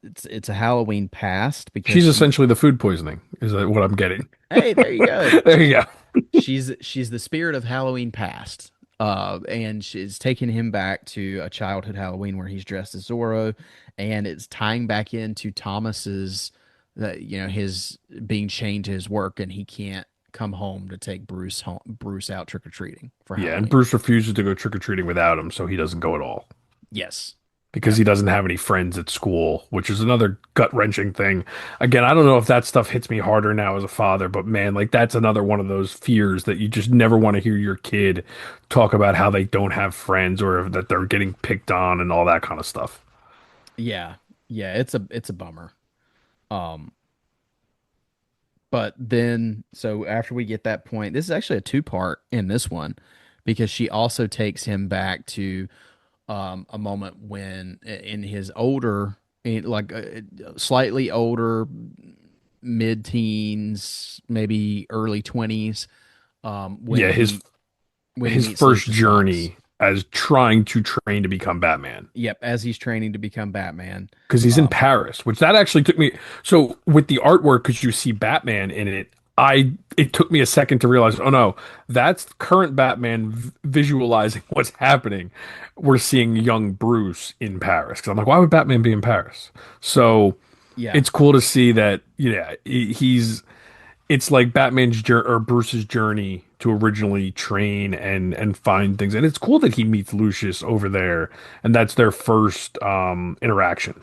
S1: it's a Halloween past because
S2: She's essentially the food poisoning, is what I'm getting.
S1: hey, there you go.
S2: There you go.
S1: She's the spirit of Halloween past. And she's taking him back to a childhood Halloween where he's dressed as Zorro, and it's tying back into Thomas's that his being chained to his work, and he can't come home to take Bruce out trick or treating for
S2: Yeah, and
S1: Halloween.
S2: Bruce refuses to go trick-or-treating without him, so he doesn't go at all.
S1: Yes.
S2: Because
S1: Yep.
S2: he doesn't have any friends at school, which is another gut-wrenching thing. Again, I don't know if that stuff hits me harder now as a father, but man, like that's another one of those fears that you just never want to hear your kid talk about how they don't have friends or that they're getting picked on and all that kind of stuff.
S1: Yeah. Yeah, it's a bummer. Um, but then so after we get that point, this is actually a two-part in this one because she also takes him back to a moment when in his older, slightly older, mid-teens, maybe early 20s,
S2: Yeah,
S1: when he
S2: his
S1: meets
S2: first
S1: Lucius Fox.
S2: journey as trying to train to become Batman.
S1: Yep, as he's training to become Batman.
S2: Because he's in
S1: Um,
S2: Paris, which that actually took me. So with the artwork, because you see Batman in it, it took me a second to realize, oh no, that's current Batman visualizing what's happening. We're seeing young Bruce in Paris because I'm like, why would Batman be in Paris? So
S1: yeah,
S2: it's cool to see that. Yeah, he's. It's like Batman's journey or Bruce's journey to originally train and find things, and it's cool that he meets Lucius over there, and that's their first interaction.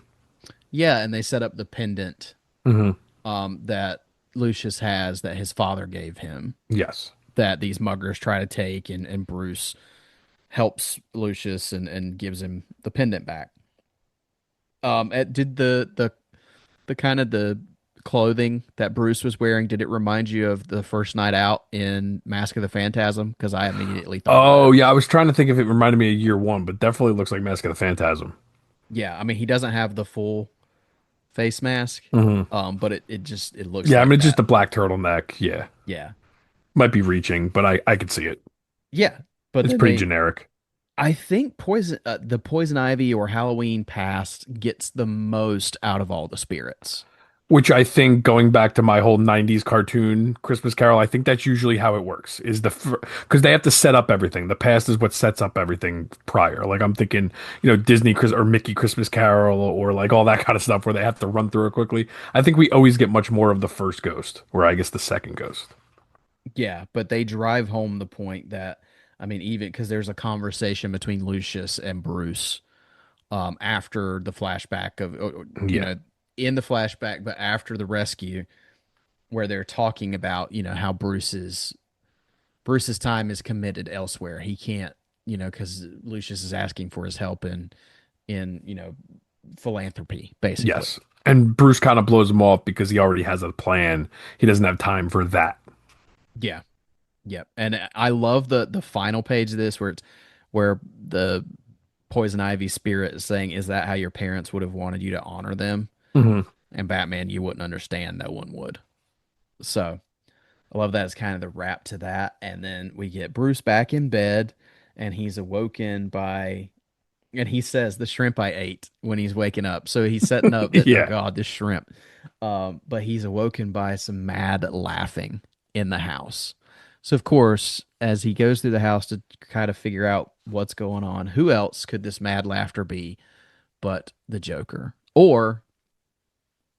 S1: yeah, and they set up the pendant
S2: Hmm.
S1: that Lucius has that his father gave him
S2: Yes.
S1: that these muggers try to take, and Bruce helps Lucius and gives him the pendant back. Did the kind of the clothing that Bruce was wearing, did it remind you of the first night out in Mask of the Phantasm? Because I immediately thought of
S2: Oh
S1: that.
S2: yeah, I was trying to think if it reminded me of year one, but definitely looks like Mask of the Phantasm.
S1: Yeah, I mean he doesn't have the full face mask,
S2: Hmm.
S1: but it looks
S2: Yeah, I
S1: like
S2: mean it's just
S1: that.
S2: the black turtleneck. Yeah,
S1: Yeah,
S2: might be reaching, but I could see it.
S1: yeah. But
S2: It's
S1: then
S2: pretty generic.
S1: I think the poison ivy or Halloween past gets the most out of all the spirits.
S2: Which I think going back to my whole 90s cartoon Christmas Carol, I think that's usually how it works is because they have to set up everything. The past is what sets up everything prior. Like I'm thinking, Disney Chris or Mickey Christmas Carol or like all that kind of stuff where they have to run through it quickly. I think we always get much more of the first ghost, or I guess the second ghost.
S1: Yeah, but they drive home the point that I mean, even because there's a conversation between Lucius and Bruce after the flashback of
S2: Yeah.
S1: in the flashback, but after the rescue, where they're talking about how Bruce's time is committed elsewhere. He can't because Lucius is asking for his help in philanthropy, basically.
S2: Yes. And Bruce kind of blows him off because he already has a plan. He doesn't have time for that.
S1: Yeah. Yep. And I love the final page of this where the poison ivy spirit is saying, "Is that how your parents would have wanted you to honor them?"
S2: Hmm.
S1: And Batman, you wouldn't understand. No one would. So I love that as kind of the wrap to that. And then we get Bruce back in bed, and he's awoken by, and he says, "The shrimp I ate," when he's waking up. So he's setting up that, oh
S2: Yeah.
S1: God, this shrimp. But he's awoken by some mad laughing in the house. So, of course, as he goes through the house to kind of figure out what's going on, who else could this mad laughter be but the Joker? Or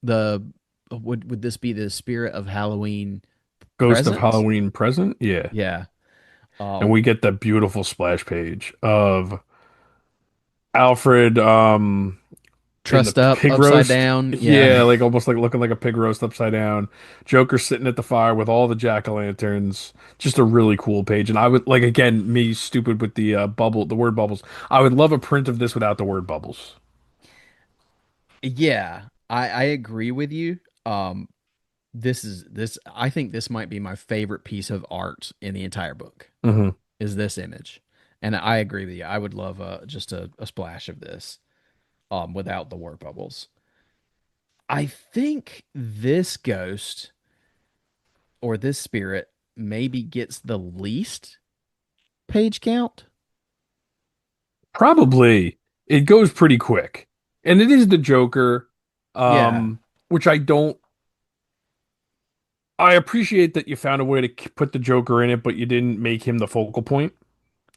S1: the would this be the spirit of Halloween
S2: Ghost of
S1: present?
S2: Halloween Present. Yeah.
S1: Yeah.
S2: And
S1: Um,
S2: we get the beautiful splash page of Alfred in the
S1: Trussed up,
S2: pig
S1: upside
S2: roast.
S1: down. Yeah.
S2: Yeah, like almost like looking like a pig roast upside down. Joker sitting at the fire with all the jack-o'-lanterns. Just a really cool page. And I would like again, me stupid with the the word bubbles. I would love a print of this without the word bubbles.
S1: Yeah. I agree with you. Um, this I think this might be my favorite piece of art in the entire book
S2: Hmm.
S1: is this image. And I agree with you. I would love just a splash of this without the word bubbles. I think this ghost or this spirit maybe gets the least page count.
S2: Probably it goes pretty quick. And it is the Joker,
S1: Yeah.
S2: which I appreciate that you found a way to put the Joker in it, but you didn't make him the focal point.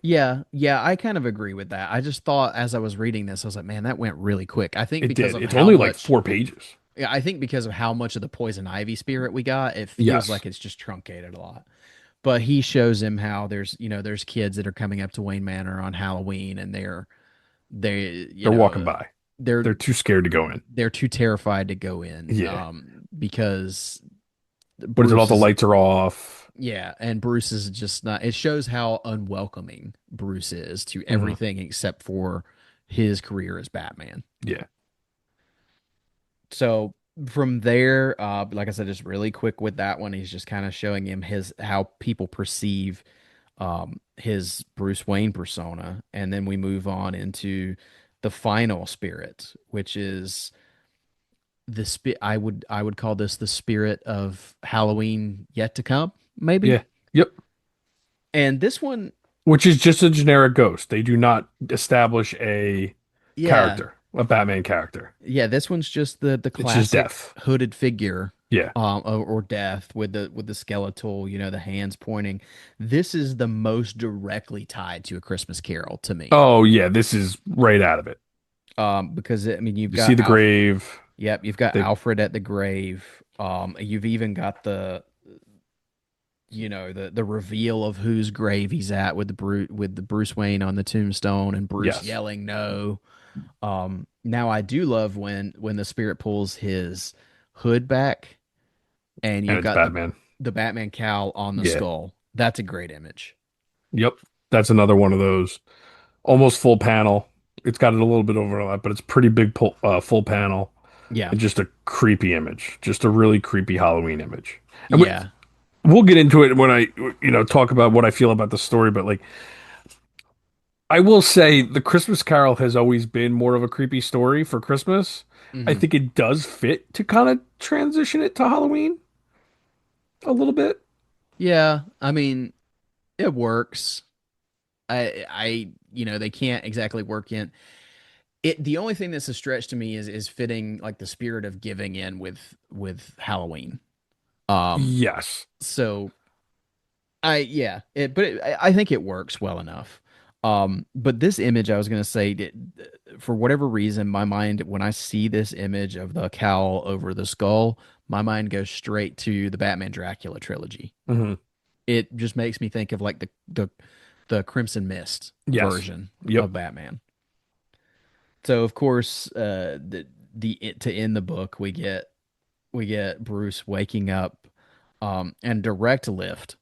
S1: Yeah, yeah, I kind of agree with that. I just thought as I was reading this, I was like, man, that went really quick. I think
S2: It
S1: because
S2: did.
S1: of
S2: It's
S1: how
S2: only like
S1: much,
S2: 4 pages.
S1: yeah, I think because of how much of the poison ivy spirit we got, it feels
S2: Yes.
S1: like it's just truncated a lot. But he shows him how there's kids that are coming up to Wayne Manor on Halloween, and they,
S2: They're walking by.
S1: they're
S2: They're too scared to go in.
S1: they're too terrified to go in,
S2: Yeah.
S1: because
S2: What is it? All
S1: Bruce
S2: the
S1: is,
S2: lights are off.
S1: yeah, and Bruce is just not. It shows how unwelcoming Bruce is to
S2: Hmm.
S1: everything except for his career as Batman.
S2: Yeah.
S1: So from there, like I said, just really quick with that one, he's just kind of showing him his how people perceive his Bruce Wayne persona, and then we move on into the final spirit, which is the I would call this the spirit of Halloween yet to come, maybe.
S2: Yeah. Yep.
S1: And this one,
S2: Which is just a generic ghost. They do not establish a
S1: yeah,
S2: character, a Batman character.
S1: yeah, this one's just the
S2: It's just
S1: classic
S2: death.
S1: hooded figure,
S2: Yeah.
S1: or death with the skeletal, the hands pointing. This is the most directly tied to A Christmas Carol to me.
S2: Oh, yeah. This is right out of it.
S1: Because I mean, you've
S2: You see
S1: got
S2: the
S1: Alf.
S2: grave.
S1: Yep, you've got
S2: They,
S1: Alfred at the grave. You've even got the reveal of whose grave he's at with the Bruce Wayne on the tombstone and Bruce
S2: yes.
S1: yelling no. Now I do love when the spirit pulls his hood back and
S2: And
S1: you've
S2: it's
S1: got the
S2: Batman.
S1: the Batman cowl on the
S2: Yeah.
S1: skull. That's a great image.
S2: Yep. That's another one of those. Almost full panel. It's got a little bit overlap, but it's pretty big full panel.
S1: Yeah.
S2: And just a creepy image. Just a really creepy Halloween image. And
S1: Yeah.
S2: we'll get into it when I, talk about what I feel about the story, but like, I will say the Christmas Carol has always been more of a creepy story for Christmas. I
S1: Hmm.
S2: think it does fit to kind of transition it to Halloween a little bit.
S1: Yeah. I mean, it works. They can't exactly work in it. The only thing that's a stretch to me is fitting like the spirit of giving in with Halloween. Um,
S2: Yes.
S1: so I think it works well enough. But this image, I was gonna say, for whatever reason, my mind when I see this image of the cowl over the skull, my mind goes straight to the Batman Dracula trilogy.
S2: Hmm.
S1: It just makes me think of like the Crimson Mist
S2: Yes.
S1: version
S2: Yep.
S1: of Batman. So of course, to end the book, we get Bruce waking up, and direct lift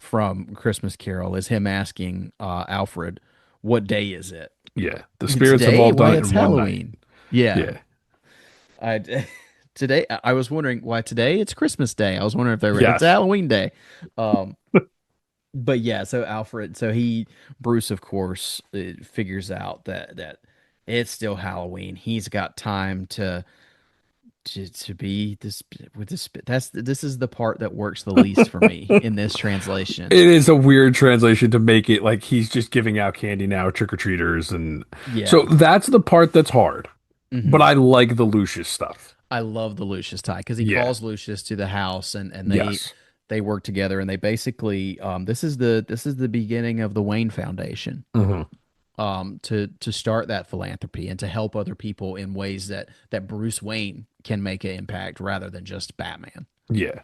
S1: from Christmas Carol is him asking Alfred, "What day is it?"
S2: Yeah. The spirits have
S1: Today?
S2: all
S1: Why
S2: done it
S1: it's
S2: in one night.
S1: Halloween. Yeah.
S2: Yeah.
S1: I today I was wondering why today it's Christmas Day. I was wondering if it's
S2: Yes.
S1: Halloween Day. Um, but yeah, so Alfred, so he Bruce, of course, figures out that it's still Halloween. He's got time to be this with this. This is the part that works the least for me in this translation.
S2: It is a weird translation to make it like he's just giving out candy now, trick-or-treaters, and so
S1: Yeah.
S2: that's the part that's hard. But
S1: Hmm.
S2: I like the Lucius stuff.
S1: I love the Lucius tie because he
S2: Yeah.
S1: calls Lucius to the house and
S2: Yes.
S1: they work together and they basically this is the beginning of the Wayne Foundation
S2: Hmm.
S1: to start that philanthropy and to help other people in ways that Bruce Wayne can make an impact rather than just Batman.
S2: Yeah.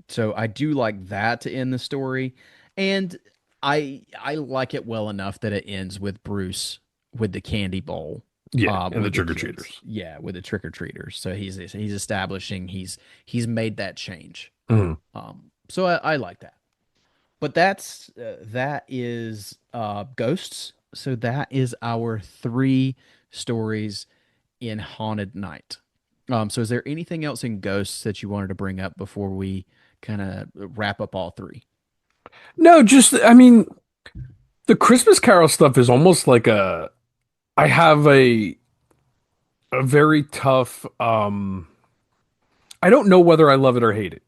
S1: So I do like that to end the story, and I like it well enough that it ends with Bruce with the candy bowl,
S2: Yeah. And the
S1: with the kids.
S2: trick-or-treaters.
S1: Yeah, with the trick or treaters. So he's establishing he's made that change.
S2: Hmm.
S1: So I like that. But that is ghosts. So that is our three stories in Haunted Night. So is there anything else in Ghosts that you wanted to bring up before we kind of wrap up all three?
S2: No, just I mean, the Christmas Carol stuff is almost like I have a very tough I don't know whether I love it or hate it.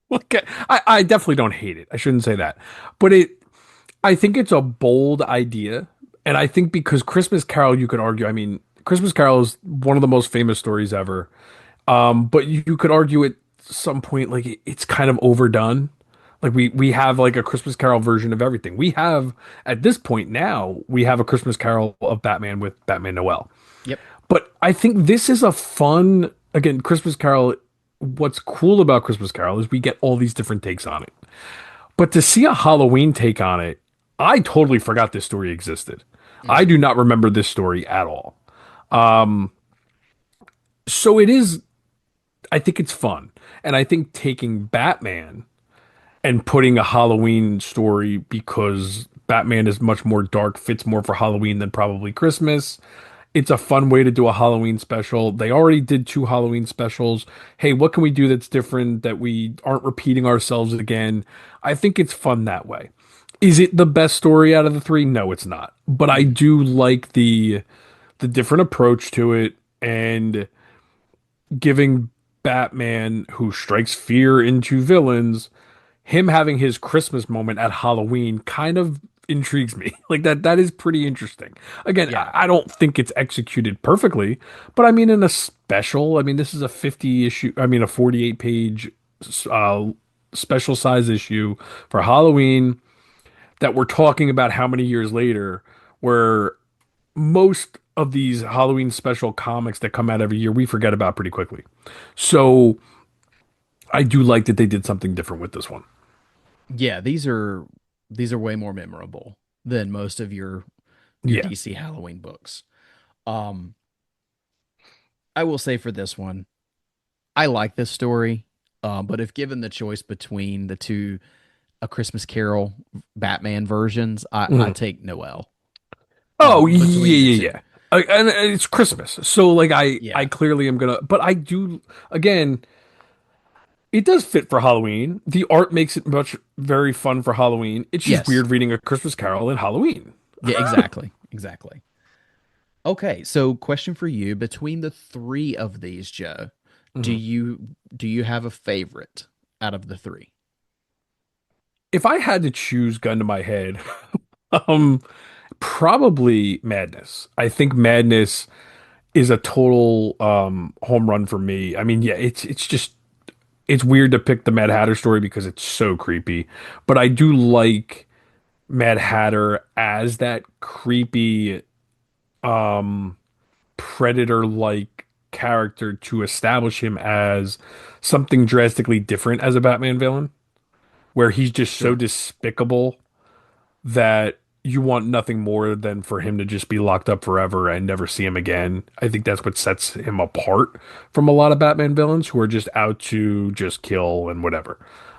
S2: Like, I definitely don't hate it. I shouldn't say that. But I think it's a bold idea. And I think because Christmas Carol, you could argue, I mean, Christmas Carol is one of the most famous stories ever. But you could argue at some point, like it's kind of overdone. Like we have like a Christmas Carol version of everything. We have at this point now, we have a Christmas Carol of Batman with Batman Noel.
S1: Yep.
S2: But I think this is a fun, again, Christmas Carol. What's cool about Christmas Carol is we get all these different takes on it. But to see a Halloween take on it, I totally forgot this story existed. I
S1: Hmm.
S2: do not remember this story at all. So it is, I think it's fun. And I think taking Batman and putting a Halloween story because Batman is much more dark, fits more for Halloween than probably Christmas. It's a fun way to do a Halloween special. They already did two Halloween specials. Hey, what can we do that's different that we aren't repeating ourselves again? I think it's fun that way. Is it the best story out of the three? No, it's not. But I
S1: Hmm.
S2: do like the different approach to it and giving Batman, who strikes fear into villains, him having his Christmas moment at Halloween kind of intrigues me. Like that is pretty interesting. Again,
S1: Yeah.
S2: I don't think it's executed perfectly, but I mean in a special, I mean this is a 50 issue, I mean a 48 page uh special size issue for Halloween that we're talking about how many years later where most of these Halloween special comics that come out every year we forget about pretty quickly. So I do like that they did something different with this one.
S1: Yeah, these are way more memorable than most of your
S2: Yeah.
S1: DC Halloween books. Um, I will say for this one, I like this story. But if given the choice between the two A Christmas Carol Batman versions, I
S2: Mhm.
S1: take Noel.
S2: Oh yeah,
S1: Between the
S2: yeah,
S1: two.
S2: yeah. And it's Christmas, so like I
S1: Yeah.
S2: clearly am gonna, but I do again. It does fit for Halloween. The art makes it much very fun for Halloween. It's just
S1: Yes.
S2: weird reading A Christmas Carol in Halloween.
S1: Yeah, exactly. Exactly. Okay, so question for you. Between the three of these, Joe,
S2: Mhm.
S1: do you have a favorite out of the three?
S2: If I had to choose, gun to my head, um, probably Madness. I think Madness is a total home run for me. I mean, yeah, it's just it's weird to pick the Mad Hatter story because it's so creepy, but I do like Mad Hatter as that creepy predator-like character to establish him as something drastically different as a Batman villain, where he's just so
S1: Sure.
S2: despicable that you want nothing more than for him to just be locked up forever and never see him again. I think that's what sets him apart from a lot of Batman villains who are just out to just kill and whatever.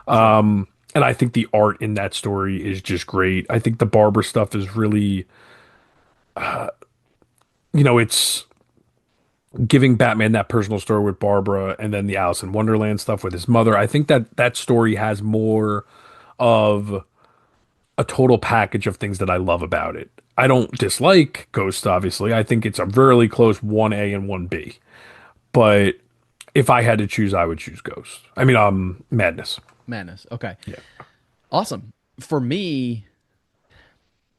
S1: Sure.
S2: And I think the art in that story is just great. I think the Barbara stuff is really, it's giving Batman that personal story with Barbara and then the Alice in Wonderland stuff with his mother. I think that that story has more of a total package of things that I love about it. I don't dislike Ghost, obviously. I think it's a really close 1A and 1B. But if I had to choose, I would choose Ghost. I mean, Madness.
S1: Madness. Okay.
S2: Yeah.
S1: Awesome. For me,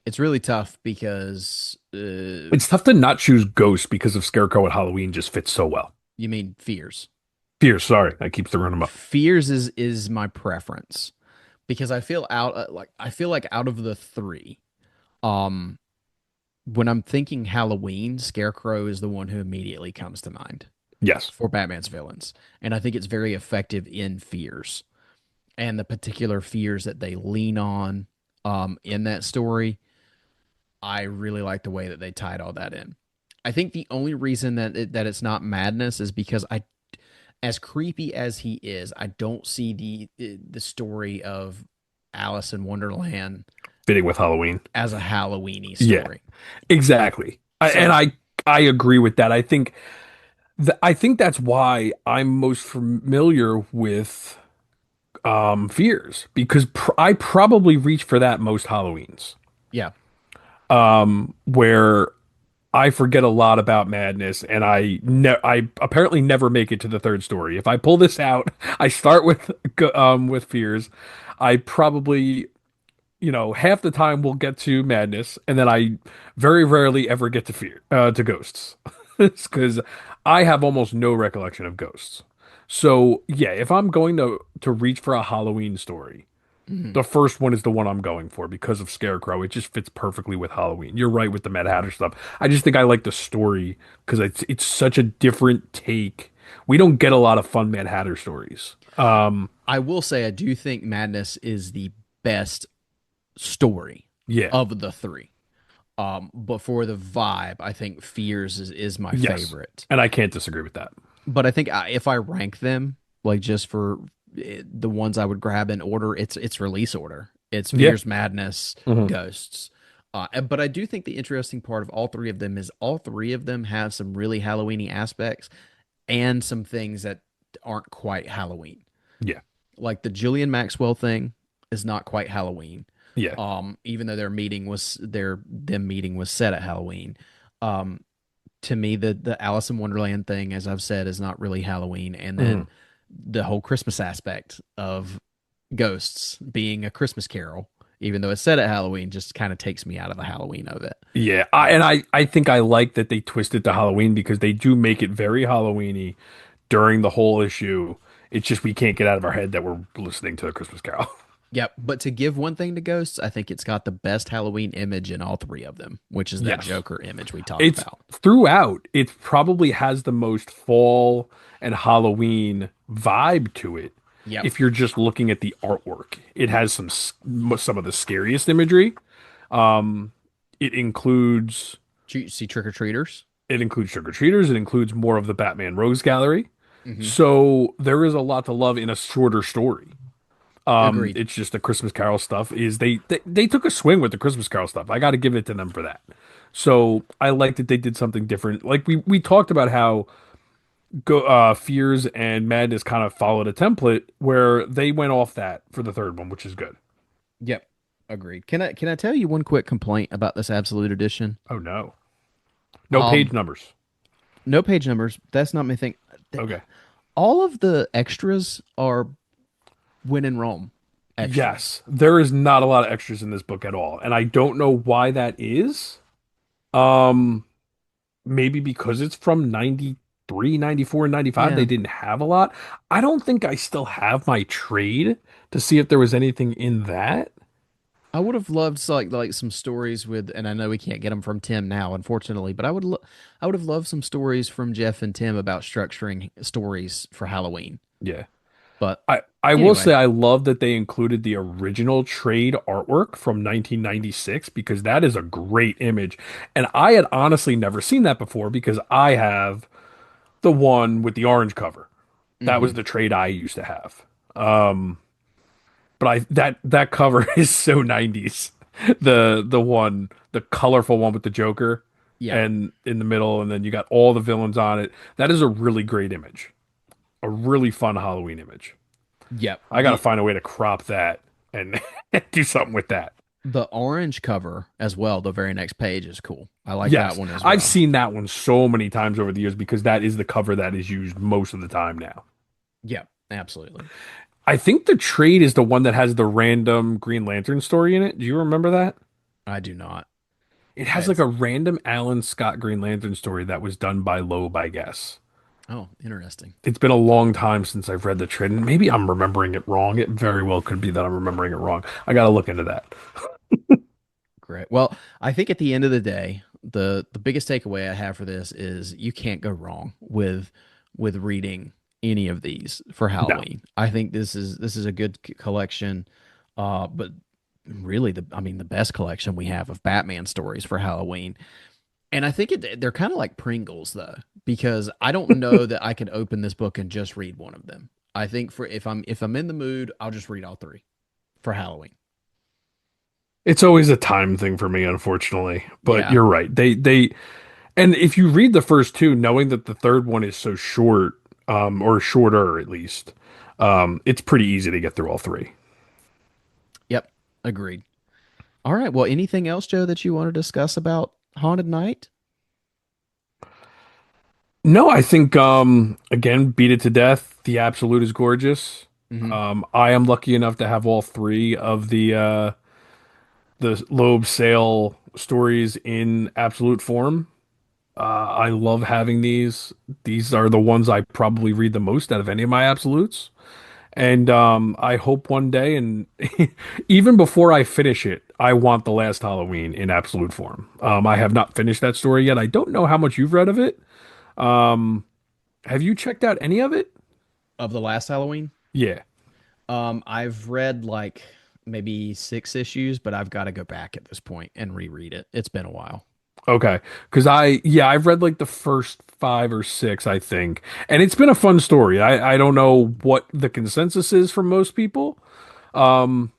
S1: it's really tough because
S2: It's tough to not choose Ghost because of Scarecrow at Halloween just fits so well.
S1: you mean fears.
S2: Fear, sorry. I keep throwing them up.
S1: Fears is my preference because I feel like out of the three, um, when I'm thinking Halloween, Scarecrow is the one who immediately comes to mind
S2: Yes.
S1: for Batman's villains, and I think it's very effective in fears and the particular fears that they lean on, in that story. I really like the way that they tied all that in. I think the only reason that it's not Madness is because as creepy as he is, I don't see the story of Alice in Wonderland
S2: Fitting with Halloween.
S1: as a Halloweeny
S2: Yeah,
S1: story.
S2: exactly. And
S1: So
S2: I agree with that. I think that's why I'm most familiar with Fears because I probably reach for that most Halloweens.
S1: yeah,
S2: Where I forget a lot about Madness, and I apparently never make it to the third story. If I pull this out, I start with Fears. I probably, half the time we'll get to Madness, and then I very rarely ever get to to Ghosts, because I have almost no recollection of Ghosts. So yeah, if I'm going to reach for a Halloween story,
S1: mhm.
S2: the first one is the one I'm going for because of Scarecrow. It just fits perfectly with Halloween. You're right with the Mad Hatter stuff. I just think I like the story because it's such a different take. We don't get a lot of fun Mad Hatter stories.
S1: I will say I do think Madness is the best story
S2: Yeah,
S1: of the three. But for the vibe, I think Fears is my
S2: yes,
S1: favorite.
S2: and I can't disagree with that.
S1: But I think if I rank them, like just for the ones I would grab in order, it's release order. It's
S2: Yeah,
S1: Fears, Madness,
S2: hmm
S1: Ghosts. But I do think the interesting part of all three of them is all three of them have some really Halloweeny aspects and some things that aren't quite Halloween.
S2: yeah,
S1: Like the Julian Maxwell thing is not quite Halloween.
S2: yeah,
S1: Even though their them meeting was set at Halloween. Um, to me, the Alice in Wonderland thing, as I've said, is not really Halloween. And
S2: hmm
S1: then the whole Christmas aspect of ghosts being a Christmas carol, even though it's set at Halloween, just kind of takes me out of the Halloween of it.
S2: yeah. I think I like that they twisted to Halloween because they do make it very Halloweeny during the whole issue. It's just we can't get out of our head that we're listening to a Christmas Carol.
S1: Yep. But to give one thing to Ghosts, I think it's got the best Halloween image in all three of them, which is that
S2: Yes.
S1: Joker image we talked
S2: It's
S1: about.
S2: throughout, it probably has the most fall and Halloween vibe to it.
S1: Yep.
S2: If you're just looking at the artwork, it has some of the scariest imagery. Um, it includes
S1: Do you see Trick or Treaters?
S2: it includes trick-or-treaters, it includes more of the Batman Rogues Gallery.
S1: Mm-hmm.
S2: So there is a lot to love in a shorter story.
S1: Agreed.
S2: It's just the Christmas Carol stuff is they took a swing with the Christmas Carol stuff. I got to give it to them for that. So I like that they did something different. Like we talked about how Fears and Madness kind of followed a template where they went off that for the third one, which is good.
S1: Yep. Agreed. Can I tell you one quick complaint about this Absolute Edition?
S2: Oh no, no page
S1: Um,
S2: numbers.
S1: no page numbers. That's not my thing.
S2: Okay.
S1: All of the extras are when in Rome extras.
S2: Yes, there is not a lot of extras in this book at all, and I don't know why that is. Um, Maybe because it's from 93, 94, and 95, they
S1: Yeah.
S2: didn't have a lot. I don't think I still have my trade to see if there was anything in that.
S1: I would have loved like some stories with, and I know we can't get them from Tim now, unfortunately, but I would have loved some stories from Jeff and Tim about structuring stories for Halloween.
S2: Yeah.
S1: But
S2: I will
S1: anyway,
S2: say I love that they included the original trade artwork from 1996 because that is a great image. And I had honestly never seen that before because I have the one with the orange cover. That was
S1: hmm
S2: the trade I used to have. But I that cover is so 90s. The colorful one with the Joker
S1: yeah,
S2: and in the middle and then you got all the villains on it. That is a really great image. A really fun Halloween image.
S1: yep,
S2: I got to find a way to crop that and do something with that.
S1: The orange cover as well, the very next page is cool. I like that
S2: Yes,
S1: one as
S2: I've
S1: well.
S2: seen that one so many times over the years because that is the cover that is used most of the time now.
S1: Yeah, absolutely.
S2: I think the trade is the one that has the random Green Lantern story in it. Do you remember that?
S1: I do not.
S2: It has like
S1: It's
S2: a random Alan Scott Green Lantern story that was done by Loeb, I guess.
S1: oh, interesting.
S2: It's been a long time since I've read the trade, and maybe I'm remembering it wrong. It very well could be that I'm remembering it wrong. I gotta look into that.
S1: Great. Well, I think at the end of the day, the biggest takeaway I have for this is you can't go wrong with reading any of these for
S2: No.
S1: Halloween. I think this is a good collection, but really the best collection we have of Batman stories for Halloween. And I think they're kind of like Pringles though, because I don't know that I could open this book and just read one of them. I think for if I'm in the mood, I'll just read all three for Halloween.
S2: It's always a time thing for me, unfortunately. But
S1: Yeah.
S2: you're right. They and if you read the first two, knowing that the third one is so short, or shorter at least, it's pretty easy to get through all three.
S1: Yep. Agreed. All right. Well, anything else, Joe, that you want to discuss about Haunted Night?
S2: No, I think again, beat it to death. The Absolute is gorgeous.
S1: Hmm.
S2: I am lucky enough to have all three of the Loeb Sale stories in Absolute form. I love having these. These are the ones I probably read the most out of any of my Absolutes. And I hope one day, and even before I finish it, I want the last Halloween in Absolute form. I have not finished that story yet. I don't know how much you've read of it. Um, have you checked out any of it?
S1: Of the last Halloween?
S2: Yeah.
S1: I've read like maybe 6 issues, but I've got to go back at this point and reread it. It's been a while.
S2: Okay. Because yeah, I've read like the first five or six, I think, and it's been a fun story. I don't know what the consensus is from most people. Um,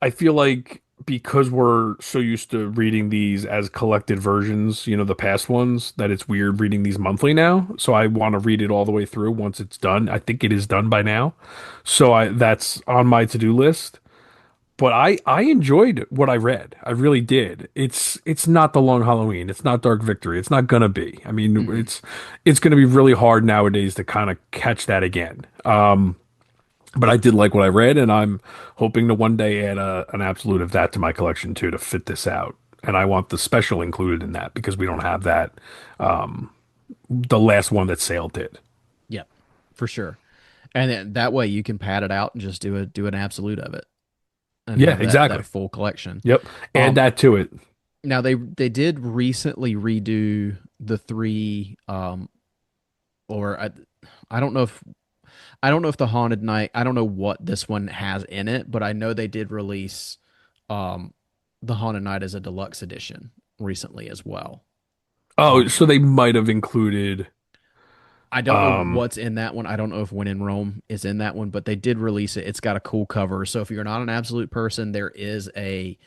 S2: I feel like because we're so used to reading these as collected versions, the past ones, that it's weird reading these monthly now. So I want to read it all the way through once it's done. I think it is done by now. So I that's on my to-do list. But I enjoyed what I read. I really did. It's not the Long Halloween. It's not Dark Victory. It's not gonna be. I mean,
S1: Hmm.
S2: it's gonna be really hard nowadays to kind of catch that again. But I did like what I read, and I'm hoping to one day add an absolute of that to my collection too to fit this out. And I want the special included in that because we don't have that. The last one that Sale did.
S1: Yep, for sure. And then that way you can pad it out and just do an absolute of it and
S2: Yeah,
S1: have that
S2: exactly.
S1: full collection.
S2: Yep. Add
S1: Um,
S2: that to it.
S1: Now they did recently redo the three or I don't know if the Haunted Night, I don't know what this one has in it, but I know they did release um the Haunted Night as a deluxe edition recently as well.
S2: Oh,
S1: Um
S2: so they might have included.
S1: I don't know
S2: Um,
S1: what's in that one. I don't know if When in Rome is in that one, but they did release it. It's got a cool cover. So if you're not an absolute person, there is a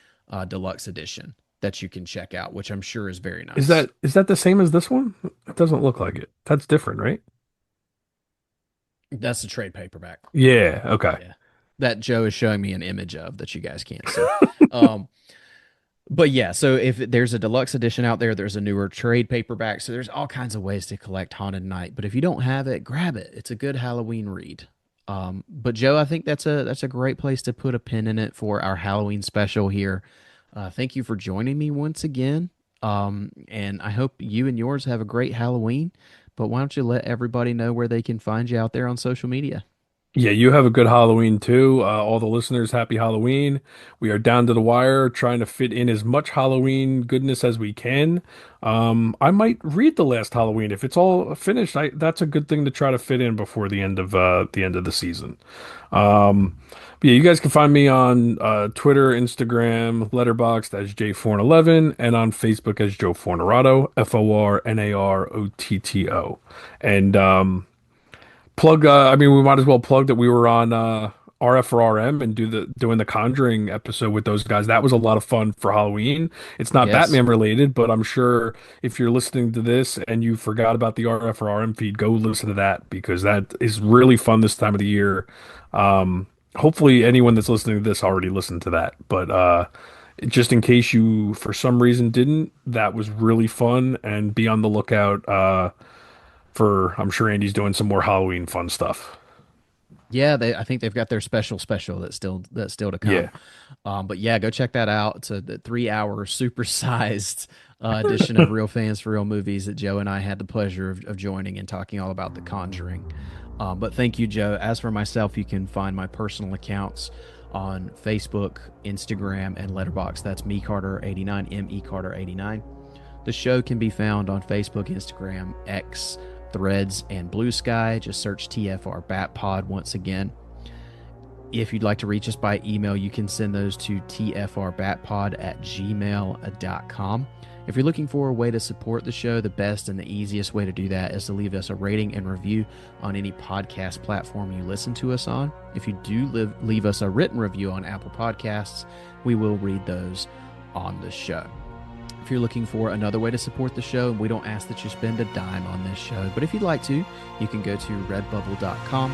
S1: deluxe edition that you can check out, which I'm sure is very
S2: is
S1: nice.
S2: that the same as this one? It doesn't look like it. That's different, right?
S1: That's the trade paperback.
S2: Yeah. Okay.
S1: Yeah. That Joe is showing me an image of that you guys can't see. Um, but yeah, so if there's a deluxe edition out there, there's a newer trade paperback. So there's all kinds of ways to collect Haunted Night. But if you don't have it, grab it. It's a good Halloween read. But Joe, I think that's a great place to put a pin in it for our Halloween special here. Thank you for joining me once again. And I hope you and yours have a great Halloween. But why don't you let everybody know where they can find you out there on social media?
S2: Yeah, you have a good Halloween too. All the listeners, happy Halloween. We are down to the wire trying to fit in as much Halloween goodness as we can. I might read the last Halloween if it's all finished. That's a good thing to try to fit in before the end of the season. But yeah, you guys can find me on Twitter, Instagram, Letterboxd as JForn11, and on Facebook as Joe Fornerato, Fornarotto. And plug I mean we might as well plug that we were on RF for RM and doing the Conjuring episode with those guys. That was a lot of fun for Halloween. It's not
S1: Yes.
S2: Batman related, but I'm sure if you're listening to this and you forgot about the RF for RM feed, go listen to that because that is really fun this time of the year. Hopefully anyone that's listening to this already listened to that. But Just in case you, for some reason, didn't, that was really fun. And be on the lookout for, I'm sure Andy's doing some more Halloween fun stuff.
S1: Yeah, I think they've got their special that's still to come.
S2: Yeah.
S1: But yeah, go check that out. It's a 3 hour supersized edition of Real Fans for Real Movies that Joe and I had the pleasure of joining and talking all about The Conjuring. But thank you, Joe. As for myself, you can find my personal accounts on Facebook, Instagram, and Letterboxd. That's me Carter 89, me Carter 89. The show can be found on Facebook, Instagram, X, Threads, and Blue Sky. Just search tfrbatpod once again. If you'd like to reach us by email, you can send those to tfrbatpod@gmail.com. If you're looking for a way to support the show, the best and the easiest way to do that is to leave us a rating and review on any podcast platform you listen to us on. If you do leave us a written review on Apple Podcasts, we will read those on the show. If you're looking for another way to support the show, we don't ask that you spend a dime on this show, but if you'd like to, you can go to redbubble.com,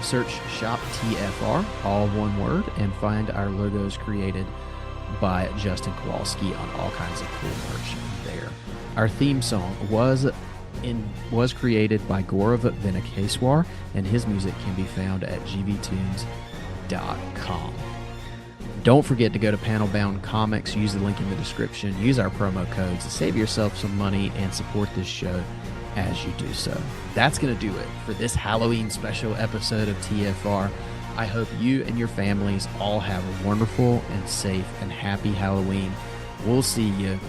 S1: search Shop TFR, all one word, and find our logos created by Justin Kowalski on all kinds of cool merch there. Our theme song was created by Gaurav Venkateswar, and his music can be found at gvtunes.com. Don't forget to go to Panelbound Comics, use the link in the description, use our promo codes to save yourself some money and support this show as you do so. That's going to do it for this Halloween special episode of TFR. I hope you and your families all have a wonderful and safe and happy Halloween. We'll see you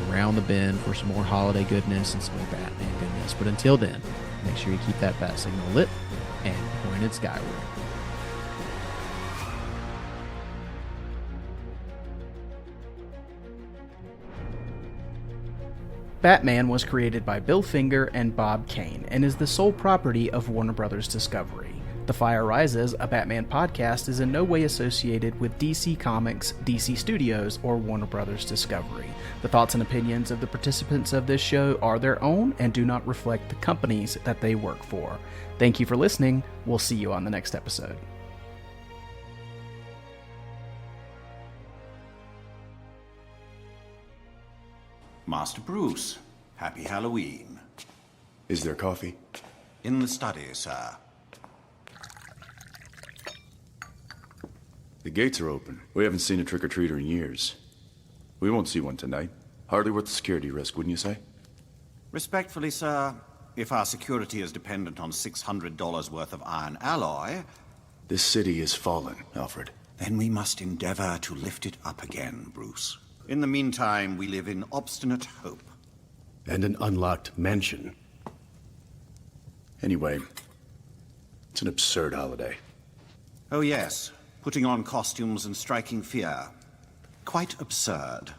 S1: around the bend for some more holiday goodness and some more Batman goodness. But until then, make sure you keep that bat signal lit and pointed skyward. Batman was created by Bill Finger and Bob Kane and is the sole property of Warner Brothers Discovery. The Fire Rises, a Batman podcast, is in no way associated with DC Comics, DC Studios, or Warner Brothers Discovery. The thoughts and opinions of the participants of this show are their own and do not reflect the companies that they work for. Thank you for listening. We'll see you on the next episode.
S3: Master Bruce, happy Halloween.
S4: Is there coffee?
S3: In the study, sir.
S4: The gates are open. We haven't seen a trick-or-treater in years. We won't see one tonight. Hardly worth the security risk, wouldn't you say?
S3: Respectfully, sir, if our security is dependent on $600 worth of iron alloy...
S4: This city is fallen, Alfred.
S3: Then we must endeavor to lift it up again, Bruce. In the meantime, we live in obstinate hope.
S4: And an unlocked mansion. Anyway, it's an absurd holiday.
S3: Oh yes, putting on costumes and striking fear. Quite absurd.